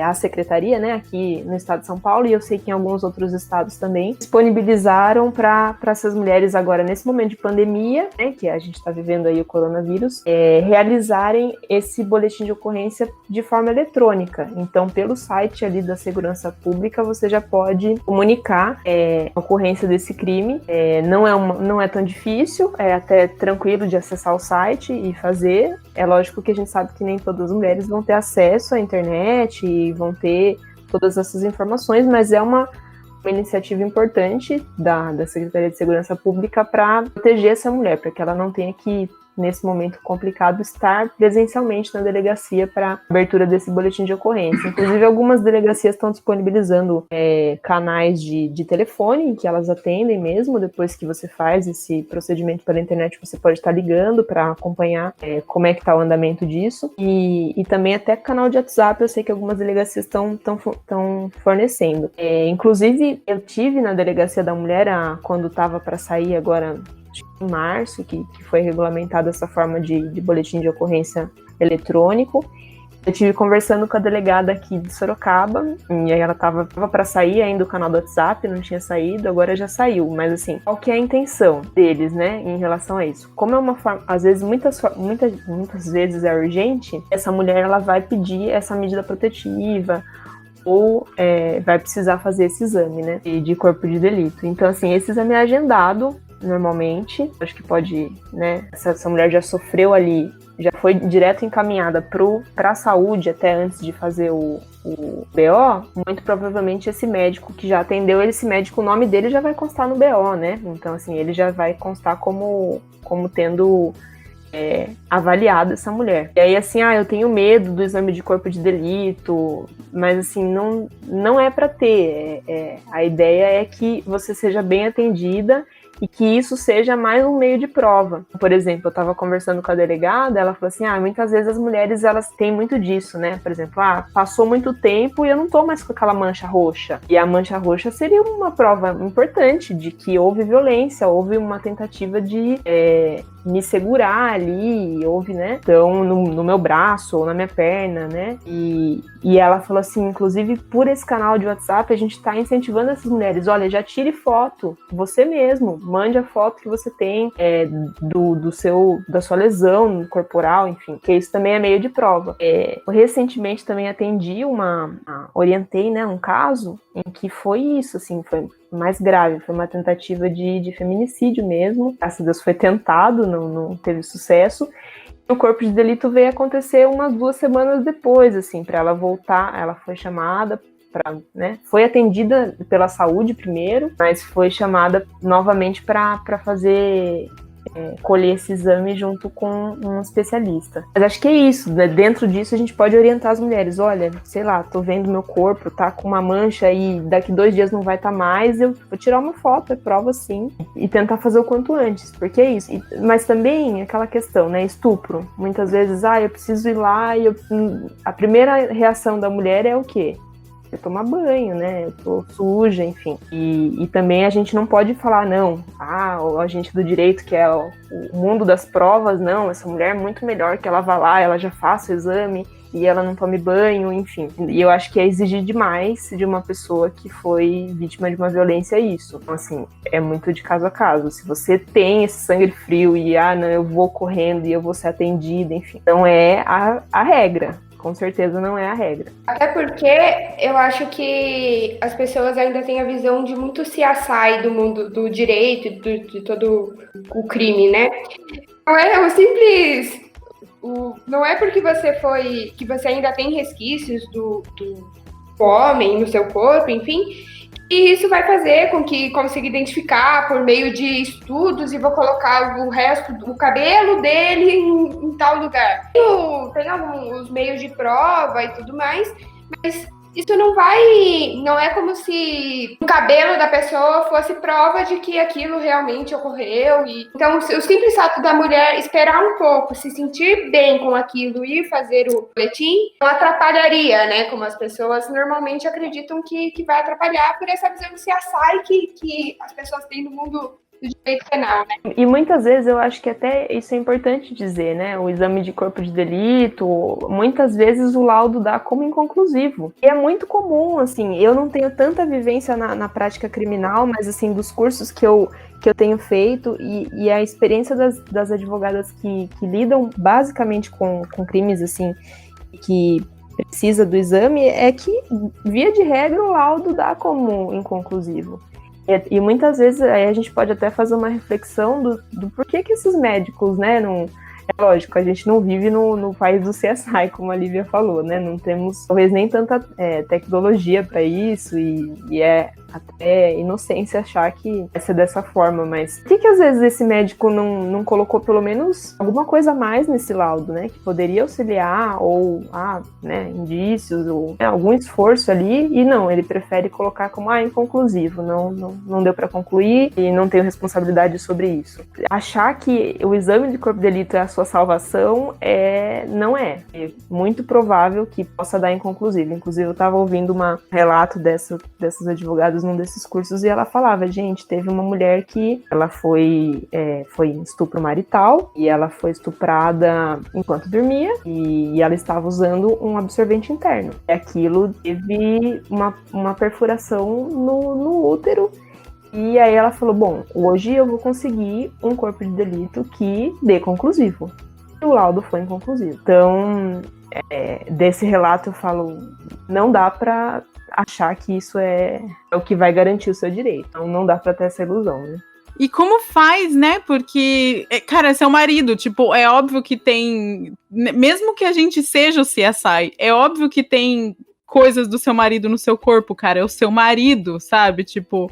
[SPEAKER 2] a secretaria, né, aqui no estado de São Paulo, e eu sei que em alguns outros estados também, disponibilizaram para essas mulheres agora, nesse momento de pandemia, né, que a gente está vivendo aí o coronavírus, realizarem esse boletim de ocorrência de forma eletrônica. Então, pelo site ali da Segurança Pública, você já pode comunicar a ocorrência desse crime. Não é tão difícil, é até tranquilo de acessar o site e fazer. É lógico que a gente sabe que nem todas as mulheres vão ter acesso à internet e vão ter todas essas informações, mas é uma iniciativa importante da Secretaria de Segurança Pública para proteger essa mulher, para que ela não tenha que nesse momento complicado, estar presencialmente na delegacia para abertura desse boletim de ocorrência. Inclusive, algumas delegacias estão disponibilizando canais de telefone em que elas atendem mesmo. Depois que você faz esse procedimento pela internet, você pode estar ligando para acompanhar como é que está o andamento disso. E também até canal de WhatsApp, eu sei que algumas delegacias estão fornecendo. Inclusive, eu tive na delegacia da mulher quando estava para sair agora em março, que foi regulamentada essa forma de boletim de ocorrência eletrônico. Eu tive conversando com a delegada aqui de Sorocaba, e aí ela estava para sair ainda o canal do WhatsApp, não tinha saído, agora já saiu. Mas assim, qual que é a intenção deles, né, em relação a isso? Como é uma forma, às vezes, muitas vezes é urgente, essa mulher ela vai pedir essa medida protetiva, ou vai precisar fazer esse exame, né, de corpo de delito. Então, assim, esse exame é agendado normalmente, acho que pode, né, essa mulher já sofreu ali, já foi direto encaminhada para a saúde até antes de fazer o BO, muito provavelmente esse médico que já atendeu, esse médico, o nome dele já vai constar no BO, né? Então, assim, ele já vai constar como tendo avaliado essa mulher. E aí, assim, eu tenho medo do exame de corpo de delito, mas, assim, não é para ter. A ideia é que você seja bem atendida e que isso seja mais um meio de prova. Por exemplo, eu estava conversando com a delegada, ela falou assim, muitas vezes as mulheres, elas têm muito disso, né? Por exemplo, passou muito tempo e eu não tô mais com aquela mancha roxa. E a mancha roxa seria uma prova importante de que houve violência, houve uma tentativa de me segurar ali, houve, né? Então, no meu braço ou na minha perna, né? E ela falou assim, inclusive, por esse canal de WhatsApp, a gente está incentivando essas mulheres, olha, já tire foto, você mesmo, mande a foto que você tem da sua lesão corporal, enfim, que isso também é meio de prova. Recentemente também orientei, né, um caso em que foi isso, assim, foi mais grave, foi uma tentativa de feminicídio mesmo, graças a Deus foi tentado, não teve sucesso. O corpo de delito veio acontecer umas 2 semanas depois, assim, para ela voltar, ela foi chamada foi atendida pela saúde primeiro, mas foi chamada novamente para fazer colher esse exame junto com um especialista. Mas acho que é isso, né? Dentro disso a gente pode orientar as mulheres, olha, sei lá, tô vendo meu corpo, tá com uma mancha e daqui 2 dias não vai estar mais, eu vou tirar uma foto, é prova sim, e tentar fazer o quanto antes, porque é isso. Mas também aquela questão, né, estupro, muitas vezes, eu preciso ir lá e a primeira reação da mulher é o quê? Eu tomar banho, né? Eu tô suja, enfim. E também a gente não pode falar, não, o agente do direito, que é o mundo das provas, não, essa mulher é muito melhor que ela vá lá, ela já faça o exame e ela não tome banho, enfim. E eu acho que é exigir demais de uma pessoa que foi vítima de uma violência isso. Então, assim, é muito de caso a caso. Se você tem esse sangue frio e, não, eu vou correndo e eu vou ser atendida, enfim. Então é a regra. Com certeza não é a regra.
[SPEAKER 3] Até porque eu acho que as pessoas ainda têm a visão de muito CSI do mundo do direito, de todo o crime, né? Não é o simples... não é porque que você ainda tem resquícios do homem no seu corpo, enfim... E isso vai fazer com que consiga identificar por meio de estudos e vou colocar o resto do cabelo dele em tal lugar. Tem alguns meios de prova e tudo mais, mas isso não é como se o cabelo da pessoa fosse prova de que aquilo realmente ocorreu. Então, o simples fato da mulher esperar um pouco, se sentir bem com aquilo e fazer o boletim, não atrapalharia, né? Como as pessoas normalmente acreditam que vai atrapalhar por essa visão de CSI que as pessoas têm no mundo do direito penal, né?
[SPEAKER 2] E muitas vezes eu acho que até isso é importante dizer, né? O exame de corpo de delito, muitas vezes o laudo dá como inconclusivo. E é muito comum, assim, eu não tenho tanta vivência na prática criminal, mas, assim, dos cursos que eu tenho feito e a experiência das advogadas que lidam basicamente com crimes, assim, que precisa do exame, é que, via de regra, o laudo dá como inconclusivo. E muitas vezes aí a gente pode até fazer uma reflexão do porquê que esses médicos, né, não... É lógico, a gente não vive no país do CSI, como a Lívia falou, né, não temos talvez nem tanta tecnologia para isso e até inocência achar que vai ser dessa forma, mas por que às vezes esse médico não colocou pelo menos alguma coisa a mais nesse laudo, né? Que poderia auxiliar, ou, né, indícios, ou algum esforço ali, e não, ele prefere colocar como, inconclusivo, não deu para concluir e não tenho responsabilidade sobre isso. Achar que o exame de corpo de delito é a sua salvação não é. É muito provável que possa dar inconclusivo. Inclusive, eu estava ouvindo um relato dessas advogadas num desses cursos e ela falava, gente, teve uma mulher que ela foi estupro marital e ela foi estuprada enquanto dormia e ela estava usando um absorvente interno. E aquilo teve uma perfuração no útero. E aí ela falou, bom, hoje eu vou conseguir um corpo de delito que dê conclusivo. E o laudo foi inconclusivo. Então, desse relato eu falo, não dá pra achar que isso é o que vai garantir o seu direito. Então não dá pra ter essa ilusão, né?
[SPEAKER 1] E como faz, né? Porque, cara, é seu marido, tipo, é óbvio que tem, mesmo que a gente seja o CSI, é óbvio que tem coisas do seu marido no seu corpo, cara, é o seu marido, sabe? Tipo,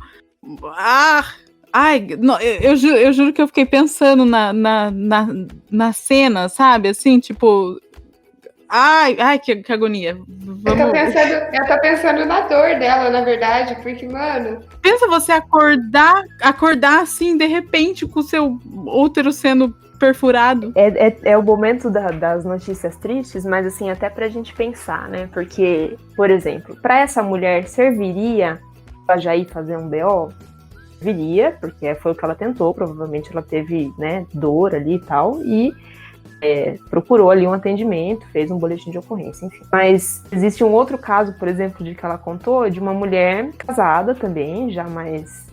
[SPEAKER 1] não, eu juro que eu fiquei pensando na cena, sabe? Assim, tipo, que agonia.
[SPEAKER 3] Eu tô pensando na dor dela, na verdade, porque, mano...
[SPEAKER 1] Pensa você acordar assim, de repente, com o seu útero sendo perfurado.
[SPEAKER 2] É o momento das notícias tristes, mas assim, até pra gente pensar, né? Porque, por exemplo, pra essa mulher serviria pra já ir fazer um BO? Serviria, porque foi o que ela tentou, provavelmente ela teve, né, dor ali e tal, e procurou ali um atendimento, fez um boletim de ocorrência, enfim. Mas existe um outro caso, por exemplo, de que ela contou, de uma mulher casada também, já mais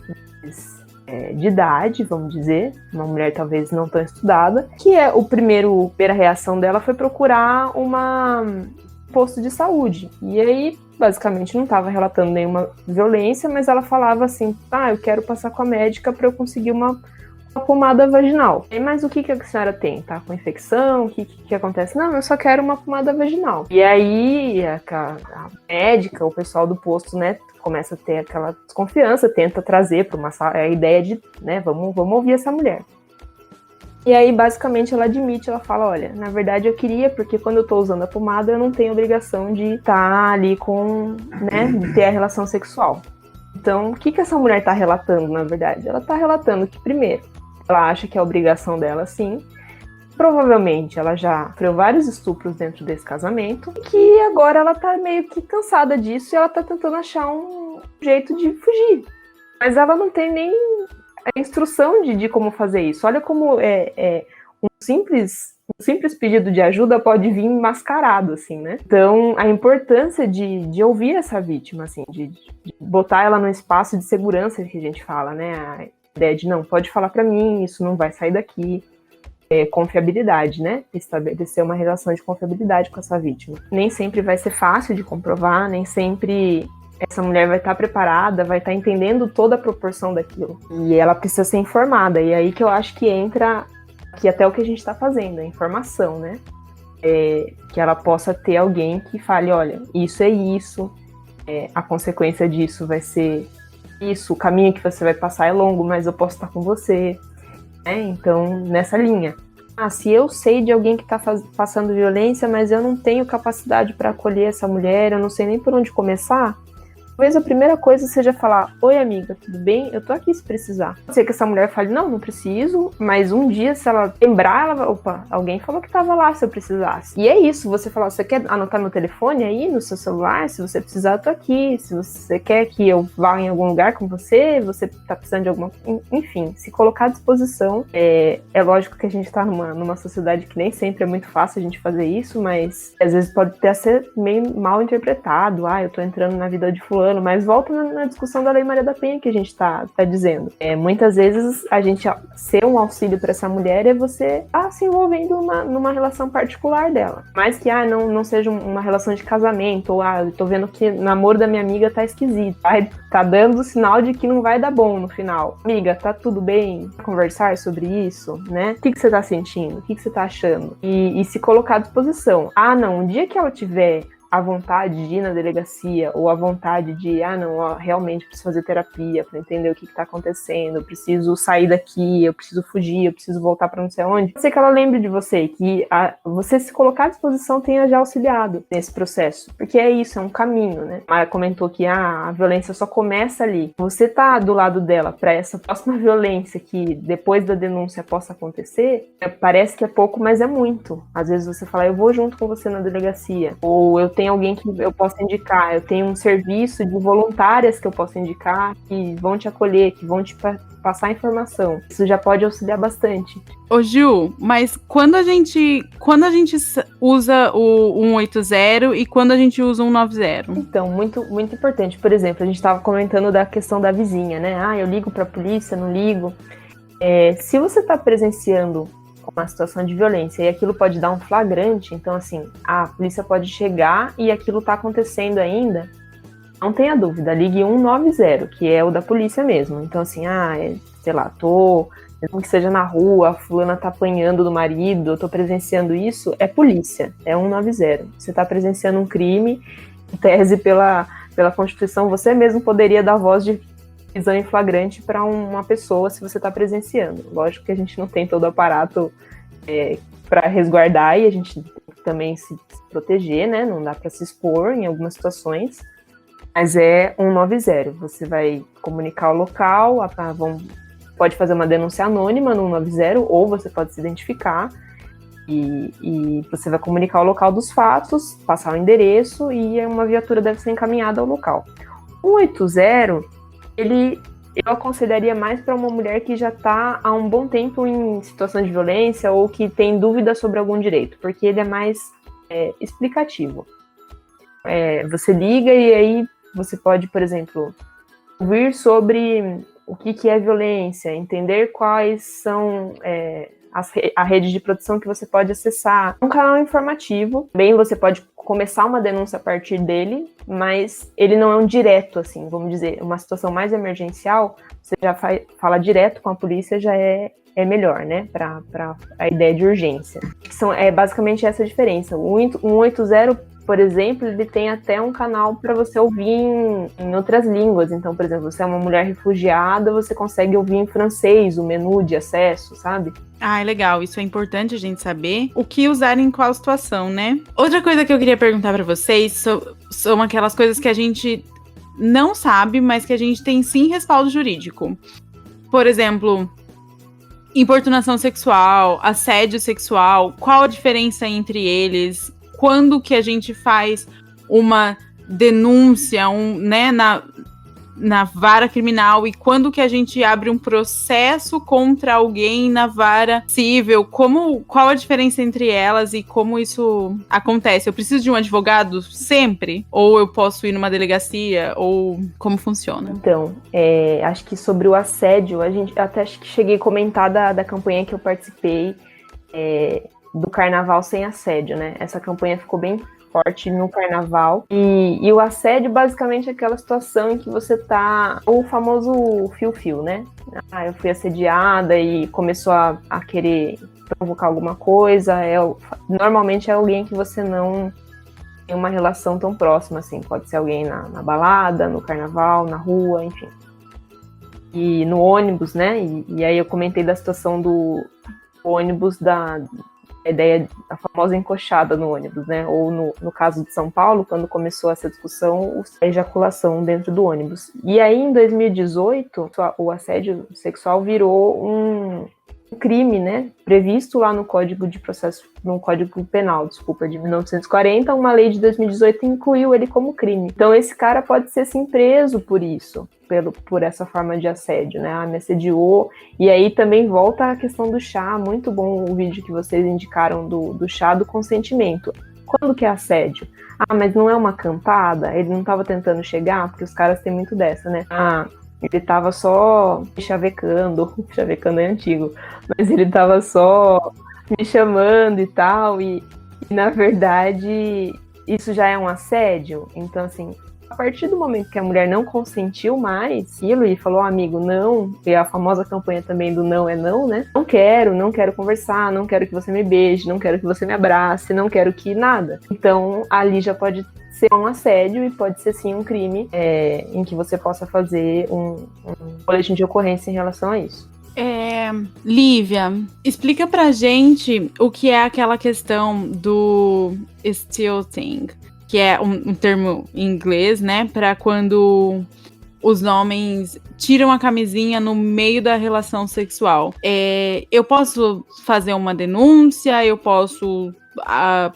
[SPEAKER 2] de idade, vamos dizer, uma mulher talvez não tão estudada, que a primeira reação dela foi procurar um posto de saúde. E aí, basicamente, não estava relatando nenhuma violência, mas ela falava assim, eu quero passar com a médica para eu conseguir uma pomada vaginal. Mas o que a senhora tem? Tá com infecção? O que acontece? Não, eu só quero uma pomada vaginal. E aí a médica, o pessoal do posto, né, começa a ter aquela desconfiança, tenta trazer para a ideia de, né, vamos ouvir essa mulher. E aí, basicamente, ela admite, ela fala, olha, na verdade eu queria, porque quando eu tô usando a pomada, eu não tenho obrigação de estar ali de ter a relação sexual. Então, o que essa mulher tá relatando, na verdade? Ela tá relatando que, primeiro, ela acha que é obrigação dela, sim. Provavelmente ela já sofreu vários estupros dentro desse casamento. E que agora ela tá meio que cansada disso e ela tá tentando achar um jeito de fugir. Mas ela não tem nem a instrução de como fazer isso. Olha como um simples pedido de ajuda pode vir mascarado, assim, né? Então, a importância de ouvir essa vítima, assim, de botar ela num espaço de segurança que a gente fala, né? A ideia de, não, pode falar pra mim, isso não vai sair daqui. Confiabilidade, né? Estabelecer uma relação de confiabilidade com essa vítima. Nem sempre vai ser fácil de comprovar, nem sempre essa mulher vai estar preparada, vai estar entendendo toda a proporção daquilo. E ela precisa ser informada. E aí que eu acho que entra aqui até o que a gente está fazendo, a informação, né? Que ela possa ter alguém que fale, olha, isso é isso, a consequência disso vai ser isso, o caminho que você vai passar é longo, mas eu posso estar com você. Então, nessa linha. Se eu sei de alguém que está passando violência, mas eu não tenho capacidade para acolher essa mulher, eu não sei nem por onde começar, talvez a primeira coisa seja falar, oi amiga, tudo bem? Eu tô aqui se precisar. Pode ser que essa mulher fale, não preciso, mas um dia se ela lembrar, ela vai, opa, alguém falou que tava lá se eu precisasse. E é isso, você falar, você quer anotar meu telefone aí no seu celular? Se você precisar, eu tô aqui. Se você quer que eu vá em algum lugar com você tá precisando de alguma... Enfim, se colocar à disposição. É lógico que a gente tá numa sociedade que nem sempre é muito fácil a gente fazer isso, mas às vezes pode até ser meio mal interpretado. Eu tô entrando na vida de fulano, mas volta na discussão da Lei Maria da Penha que a gente tá dizendo. Muitas vezes a gente ser um auxílio para essa mulher é você se envolvendo numa relação particular dela. Mas que não seja uma relação de casamento, ou eu tô vendo que o namoro da minha amiga tá esquisito, tá dando sinal de que não vai dar bom no final. Amiga, tá tudo bem? Conversar sobre isso, né? O que você tá sentindo? O que você tá achando? E se colocar à disposição. Um dia que ela tiver a vontade de ir na delegacia, ou a vontade de, realmente preciso fazer terapia para entender o que está acontecendo, eu preciso sair daqui, eu preciso fugir, eu preciso voltar para não sei onde, pode ser que ela lembre de você, que você se colocar à disposição tenha já auxiliado nesse processo, porque é isso, é um caminho, né? A Maya comentou que a violência só começa ali. Você tá do lado dela para essa próxima violência que depois da denúncia possa acontecer, parece que é pouco, mas é muito. Às vezes você fala, eu vou junto com você na delegacia, ou eu tenho alguém que eu posso indicar, eu tenho um serviço de voluntárias que eu posso indicar, que vão te acolher, que vão te passar informação. Isso já pode auxiliar bastante.
[SPEAKER 1] Ô Gil, mas quando a gente usa o 180 e quando a gente usa o 190?
[SPEAKER 2] Então, muito, muito importante. Por exemplo, a gente estava comentando da questão da vizinha, né? Eu ligo para a polícia, não ligo. Se você está presenciando uma situação de violência e aquilo pode dar um flagrante, então assim, a polícia pode chegar e aquilo tá acontecendo ainda, não tenha dúvida, ligue 190, que é o da polícia mesmo. Então assim, sei lá, mesmo que seja na rua, a fulana tá apanhando do marido, eu tô presenciando isso, é polícia, é 190. Você tá presenciando um crime, em tese pela Constituição, você mesmo poderia dar voz de prisão em flagrante para uma pessoa se você está presenciando. Lógico que a gente não tem todo o aparato para resguardar e a gente tem que também se proteger, né? Não dá para se expor em algumas situações, mas é 190. Você vai comunicar o local, pode fazer uma denúncia anônima no 190 ou você pode se identificar e você vai comunicar o local dos fatos, passar o endereço e uma viatura deve ser encaminhada ao local. O 180 eu aconselharia mais para uma mulher que já está há um bom tempo em situação de violência ou que tem dúvida sobre algum direito, porque ele é mais explicativo. Você liga e aí você pode, por exemplo, ouvir sobre o que é violência, entender quais são a rede de proteção que você pode acessar. É um canal informativo, bem, você pode começar uma denúncia a partir dele, mas ele não é um direto, assim, vamos dizer, uma situação mais emergencial, você já fala direto com a polícia, já é melhor, né, para a ideia de urgência. É basicamente essa a diferença. O 180, por exemplo, ele tem até um canal para você ouvir em outras línguas. Então, por exemplo, você é uma mulher refugiada, você consegue ouvir em francês o menu de acesso, sabe?
[SPEAKER 1] Legal. Isso é importante a gente saber o que usar em qual situação, né? Outra coisa que eu queria perguntar para vocês são aquelas coisas que a gente não sabe, mas que a gente tem sim respaldo jurídico. Por exemplo, importunação sexual, assédio sexual, qual a diferença entre eles? Quando que a gente faz uma denúncia, né, na vara criminal e quando que a gente abre um processo contra alguém na vara civil? Qual a diferença entre elas e como isso acontece? Eu preciso de um advogado sempre? Ou eu posso ir numa delegacia? Ou como funciona?
[SPEAKER 2] Então, acho que sobre o assédio, até acho que cheguei a comentar da campanha que eu participei, do Carnaval Sem Assédio, né? Essa campanha ficou bem forte no Carnaval. E o assédio, basicamente, é aquela situação em que você tá... O famoso fio-fio, né? Eu fui assediada e começou a querer provocar alguma coisa. Normalmente é alguém que você não tem uma relação tão próxima, assim. Pode ser alguém na balada, no Carnaval, na rua, enfim. E no ônibus, né? E aí eu comentei da situação do ônibus a ideia, a famosa encoxada no ônibus, né? Ou no caso de São Paulo, quando começou essa discussão, a ejaculação dentro do ônibus. E aí, em 2018, o assédio sexual virou um crime, né? Previsto lá no Código Penal, de 1940, uma lei de 2018 incluiu ele como crime. Então, esse cara pode ser, sim, preso por isso, por essa forma de assédio, né? Me assediou. E aí também volta a questão do chá, muito bom o vídeo que vocês indicaram do chá do consentimento. Quando que é assédio? Mas não é uma cantada? Ele não estava tentando chegar? Porque os caras têm muito dessa, né? Ele tava só me chavecando é antigo, mas ele tava só me chamando e tal, e na verdade isso já é um assédio. Então, assim, a partir do momento que a mulher não consentiu mais aquilo e falou, amigo, não, e a famosa campanha também do não é não, né? Não quero conversar, não quero que você me beije, não quero que você me abrace, não quero que nada. Então, ali já pode ser um assédio e pode ser sim um crime em que você possa fazer um boletim de ocorrência em relação a isso.
[SPEAKER 1] Lívia, explica pra gente o que é aquela questão do stilting, que é um termo em inglês, né, para quando os homens tiram a camisinha no meio da relação sexual. Eu posso fazer uma denúncia? Eu posso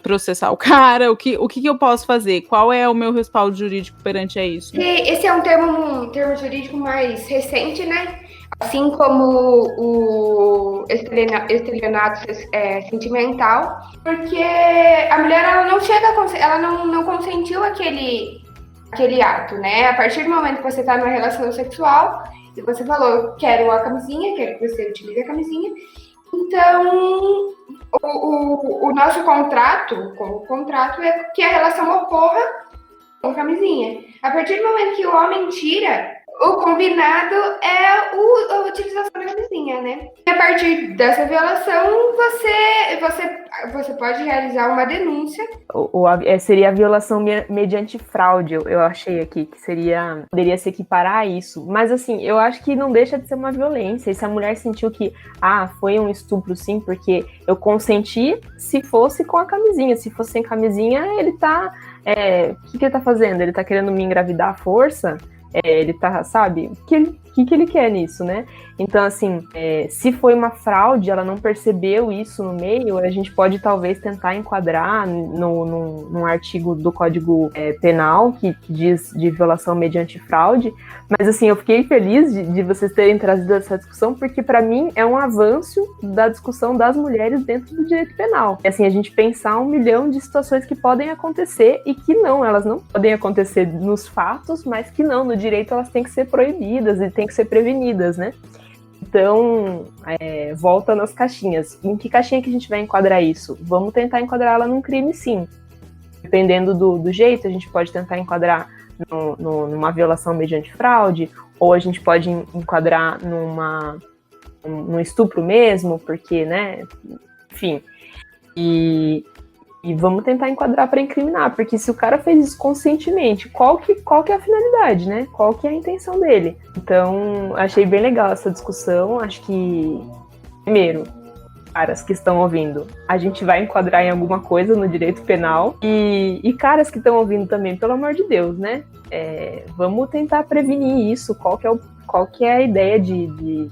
[SPEAKER 1] processar o cara? O que eu posso fazer? Qual é o meu respaldo jurídico perante a isso?
[SPEAKER 3] Esse é um termo jurídico mais recente, né? Assim como o estelionato sentimental, porque a mulher ela não consentiu aquele ato, né? A partir do momento que você está numa relação sexual e você falou, quero a camisinha, quero que você utilize a camisinha, então o nosso contrato é que a relação ocorra com camisinha. A partir do momento que o homem tira, o combinado é a utilização da camisinha, né? E a partir dessa violação, você pode realizar uma denúncia.
[SPEAKER 2] Seria a violação mediante fraude, eu achei aqui, que poderia se equiparar a isso. Mas assim, eu acho que não deixa de ser uma violência. E se a mulher sentiu que, foi um estupro sim, porque eu consenti se fosse com a camisinha. Se fosse sem camisinha, ele tá... o que ele tá fazendo? Ele tá querendo me engravidar à força? Ele tá, sabe? O que ele quer nisso, né? Então, assim, se foi uma fraude, ela não percebeu isso no meio, a gente pode talvez tentar enquadrar num artigo do Código Penal que diz de violação mediante fraude. Mas, assim, eu fiquei feliz de vocês terem trazido essa discussão, porque, para mim, é um avanço da discussão das mulheres dentro do direito penal. Assim, a gente pensar 1 milhão de situações que podem acontecer e que elas não podem acontecer nos fatos, mas que no direito elas têm que ser proibidas e têm que ser prevenidas, né? Então, volta nas caixinhas. Em que caixinha que a gente vai enquadrar isso? Vamos tentar enquadrar ela num crime, sim. Dependendo do jeito, a gente pode tentar enquadrar numa violação mediante fraude, ou a gente pode enquadrar num estupro mesmo, porque, né? Enfim. E vamos tentar enquadrar para incriminar, porque se o cara fez isso conscientemente, qual que é a finalidade, né? Qual que é a intenção dele? Então, achei bem legal essa discussão. Acho que, primeiro, caras que estão ouvindo, a gente vai enquadrar em alguma coisa no direito penal, e caras que estão ouvindo também, pelo amor de Deus, né? Vamos tentar prevenir isso. Qual que é a ideia de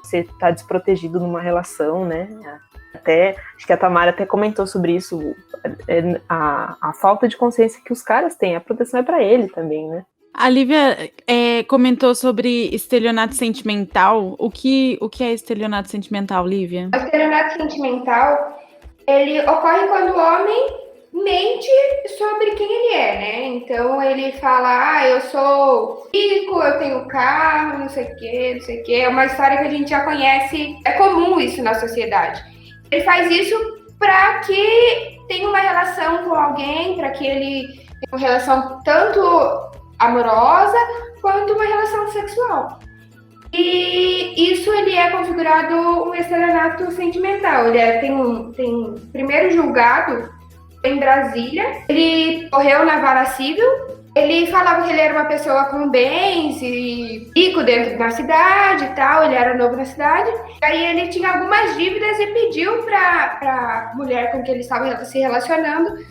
[SPEAKER 2] você estar desprotegido numa relação, né? Acho que a Tamara até comentou sobre isso, a falta de consciência que os caras têm, a proteção é para ele também, né?
[SPEAKER 1] A Lívia comentou sobre estelionato sentimental. O que é estelionato sentimental, Lívia?
[SPEAKER 3] O estelionato sentimental, ele ocorre quando o homem mente sobre quem ele é, né? Então ele fala, eu sou rico, eu tenho carro, não sei o quê. É uma história que a gente já conhece, é comum isso na sociedade. Ele faz isso para que tenha uma relação com alguém, para que ele tenha uma relação tanto amorosa quanto uma relação sexual. E isso ele é configurado um estelionato sentimental. Ele tem primeiro julgado em Brasília. Ele correu na vara civil. Ele falava que ele era uma pessoa com bens e rico dentro da cidade e tal, ele era novo na cidade. Aí ele tinha algumas dívidas e pediu para a mulher com que ele estava se relacionando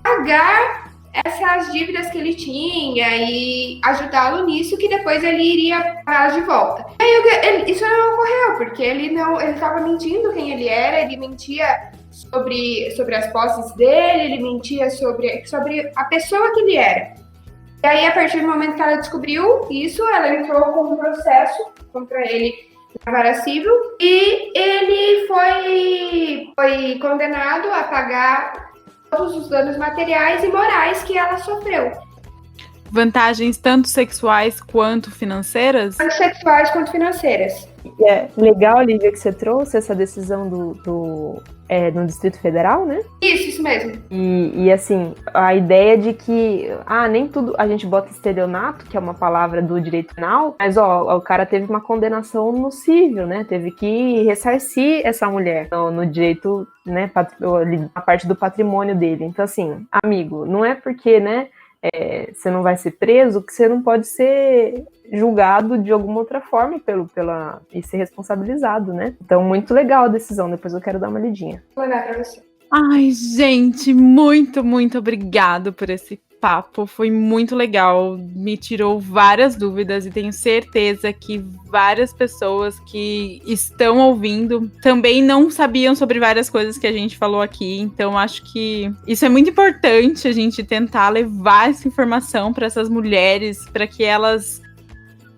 [SPEAKER 3] pagar essas dívidas que ele tinha e ajudá-lo nisso, que depois ele iria pagá-las de volta. Aí isso não ocorreu, porque ele estava mentindo quem ele era, ele mentia sobre as posses dele, ele mentia sobre a pessoa que ele era. E aí, a partir do momento que ela descobriu isso, ela entrou com um processo contra ele na vara civil e ele foi condenado a pagar todos os danos materiais e morais que ela sofreu.
[SPEAKER 1] Vantagens tanto sexuais quanto financeiras?
[SPEAKER 3] Tanto sexuais quanto financeiras.
[SPEAKER 2] É legal, Lívia, que você trouxe essa decisão no Distrito Federal, né?
[SPEAKER 3] Isso mesmo.
[SPEAKER 2] E assim, a ideia de que nem tudo a gente bota estelionato, que é uma palavra do direito penal, mas o cara teve uma condenação no civil, né? Teve que ressarcir essa mulher no direito, né? A parte do patrimônio dele. Então, assim, amigo, não é porque, né? você não vai ser preso, que você não pode ser julgado de alguma outra forma e ser responsabilizado, né? Então, muito legal a decisão. Depois eu quero dar uma lidinha.
[SPEAKER 3] Vou mandar pra você.
[SPEAKER 1] Ai, gente, muito, muito obrigado por esse papo. Foi muito legal. Me tirou várias dúvidas e tenho certeza que várias pessoas que estão ouvindo também não sabiam sobre várias coisas que a gente falou aqui. Então, acho que isso é muito importante, a gente tentar levar essa informação para essas mulheres, para que elas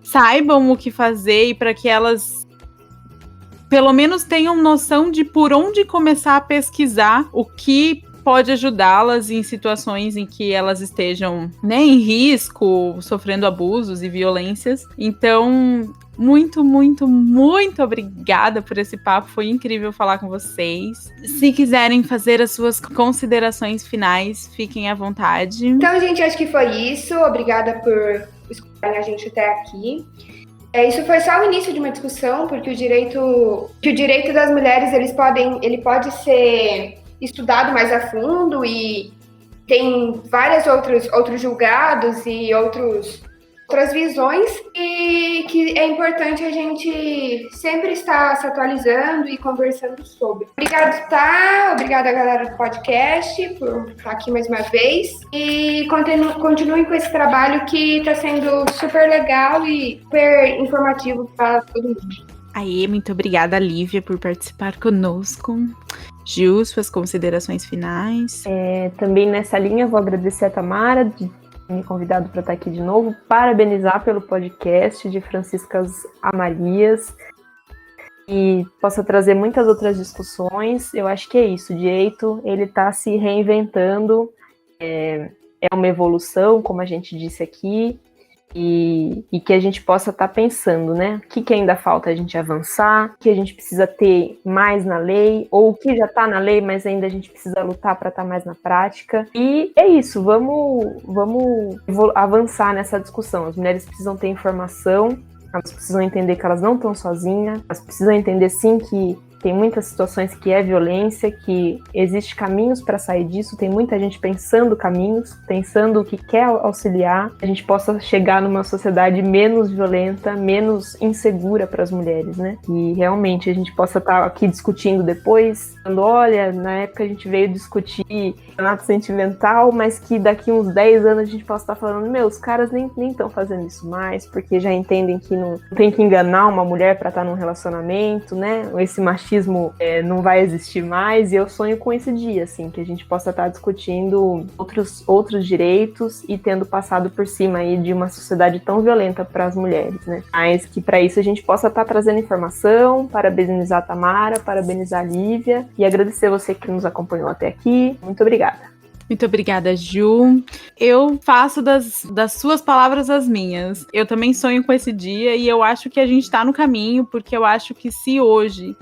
[SPEAKER 1] saibam o que fazer e para que elas pelo menos tenham noção de por onde começar a pesquisar o que pode ajudá-las em situações em que elas estejam, né, em risco, sofrendo abusos e violências. Então, muito, muito, muito obrigada por esse papo. Foi incrível falar com vocês. Se quiserem fazer as suas considerações finais, fiquem à vontade.
[SPEAKER 3] Então, gente, acho que foi isso. Obrigada por escutarem a gente até aqui. Isso foi só o início de uma discussão, porque o direito das mulheres ele pode ser estudado mais a fundo e tem vários outros julgados e outras visões e que é importante a gente sempre estar se atualizando e conversando sobre. Obrigada, Tá? Obrigada, galera do podcast, por estar aqui mais uma vez. E continuem com esse trabalho que está sendo super legal e super informativo para todo mundo.
[SPEAKER 1] Aí, muito obrigada, Lívia, por participar conosco. Gil, suas considerações finais.
[SPEAKER 2] Também nessa linha, vou agradecer a Tamara de me convidado para estar aqui de novo, parabenizar pelo podcast de Franciscas a Marias e possa trazer muitas outras discussões. Eu acho que é isso, o direito ele está se reinventando, é uma evolução, como a gente disse aqui, e que a gente possa estar pensando, né? O que ainda falta a gente avançar, o que a gente precisa ter mais na lei, ou o que já está na lei, mas ainda a gente precisa lutar para estar mais na prática. E é isso, vamos avançar nessa discussão. As mulheres precisam ter informação, elas precisam entender que elas não estão sozinhas, elas precisam entender sim que tem muitas situações que é violência, que existe caminhos para sair disso, tem muita gente pensando caminhos, pensando o que quer auxiliar, a gente possa chegar numa sociedade menos violenta, menos insegura para as mulheres, né? E realmente a gente possa estar aqui discutindo depois, falando, olha, na época a gente veio discutir campeonato sentimental, mas que daqui uns 10 anos a gente possa estar falando, os caras nem estão fazendo isso mais, porque já entendem que não tem que enganar uma mulher para estar num relacionamento, né? Esse machismo não vai existir mais, e eu sonho com esse dia, assim, que a gente possa estar discutindo outros direitos e tendo passado por cima aí de uma sociedade tão violenta para as mulheres, né? Mas que para isso a gente possa estar trazendo informação, parabenizar a Tamara, parabenizar a Lívia e agradecer você que nos acompanhou até aqui. Muito obrigada.
[SPEAKER 1] Muito obrigada, Ju. Eu faço das suas palavras as minhas. Eu também sonho com esse dia e eu acho que a gente está no caminho, porque eu acho que se hoje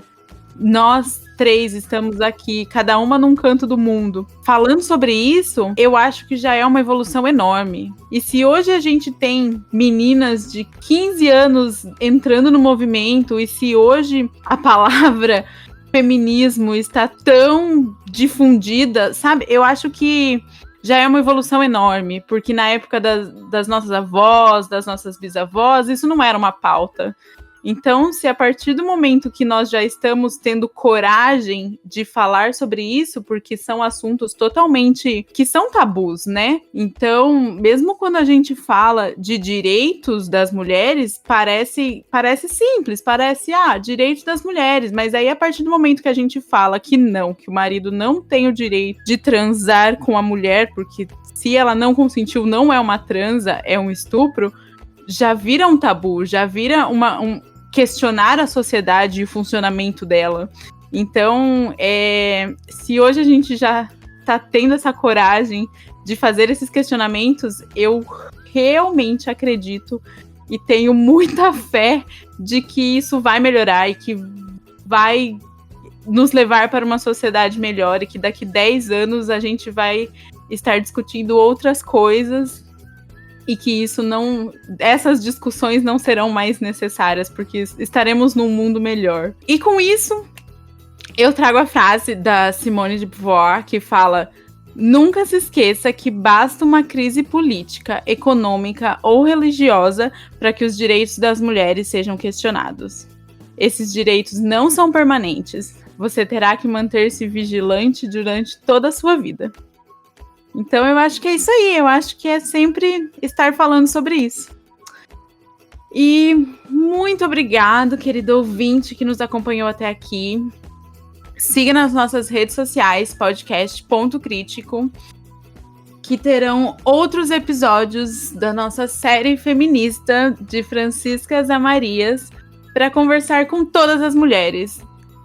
[SPEAKER 1] nós três estamos aqui, cada uma num canto do mundo, falando sobre isso, eu acho que já é uma evolução enorme. E se hoje a gente tem meninas de 15 anos entrando no movimento, e se hoje a palavra feminismo está tão difundida, sabe? Eu acho que já é uma evolução enorme, porque na época das nossas avós, das nossas bisavós, isso não era uma pauta. Então, se a partir do momento que nós já estamos tendo coragem de falar sobre isso, porque são assuntos totalmente que são tabus, né? Então, mesmo quando a gente fala de direitos das mulheres, parece simples, parece, direito das mulheres, mas aí a partir do momento que a gente fala que o marido não tem o direito de transar com a mulher, porque se ela não consentiu, não é uma transa, é um estupro, já vira um tabu, já vira questionar a sociedade e o funcionamento dela. Então, se hoje a gente já está tendo essa coragem de fazer esses questionamentos, eu realmente acredito e tenho muita fé de que isso vai melhorar e que vai nos levar para uma sociedade melhor e que daqui 10 anos a gente vai estar discutindo outras coisas e que essas discussões não serão mais necessárias, porque estaremos num mundo melhor. E com isso, eu trago a frase da Simone de Beauvoir, que fala: Nunca se esqueça que basta uma crise política, econômica ou religiosa para que os direitos das mulheres sejam questionados. Esses direitos não são permanentes. Você terá que manter-se vigilante durante toda a sua vida. Então eu acho que é isso aí. Eu acho que é sempre estar falando sobre isso. E muito obrigado, querido ouvinte que nos acompanhou até aqui. Siga nas nossas redes sociais, podcast.crítico, que terão outros episódios da nossa série feminista de Franciscas a Marias para conversar com todas as mulheres.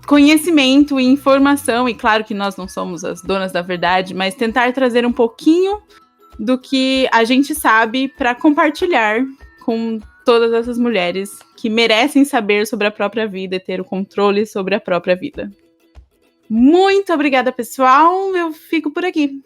[SPEAKER 1] Conhecimento e informação, e claro que nós não somos as donas da verdade, mas tentar trazer um pouquinho do que a gente sabe para compartilhar com todas essas mulheres que merecem saber sobre a própria vida e ter o controle sobre a própria vida. Muito obrigada, pessoal. Eu fico por aqui.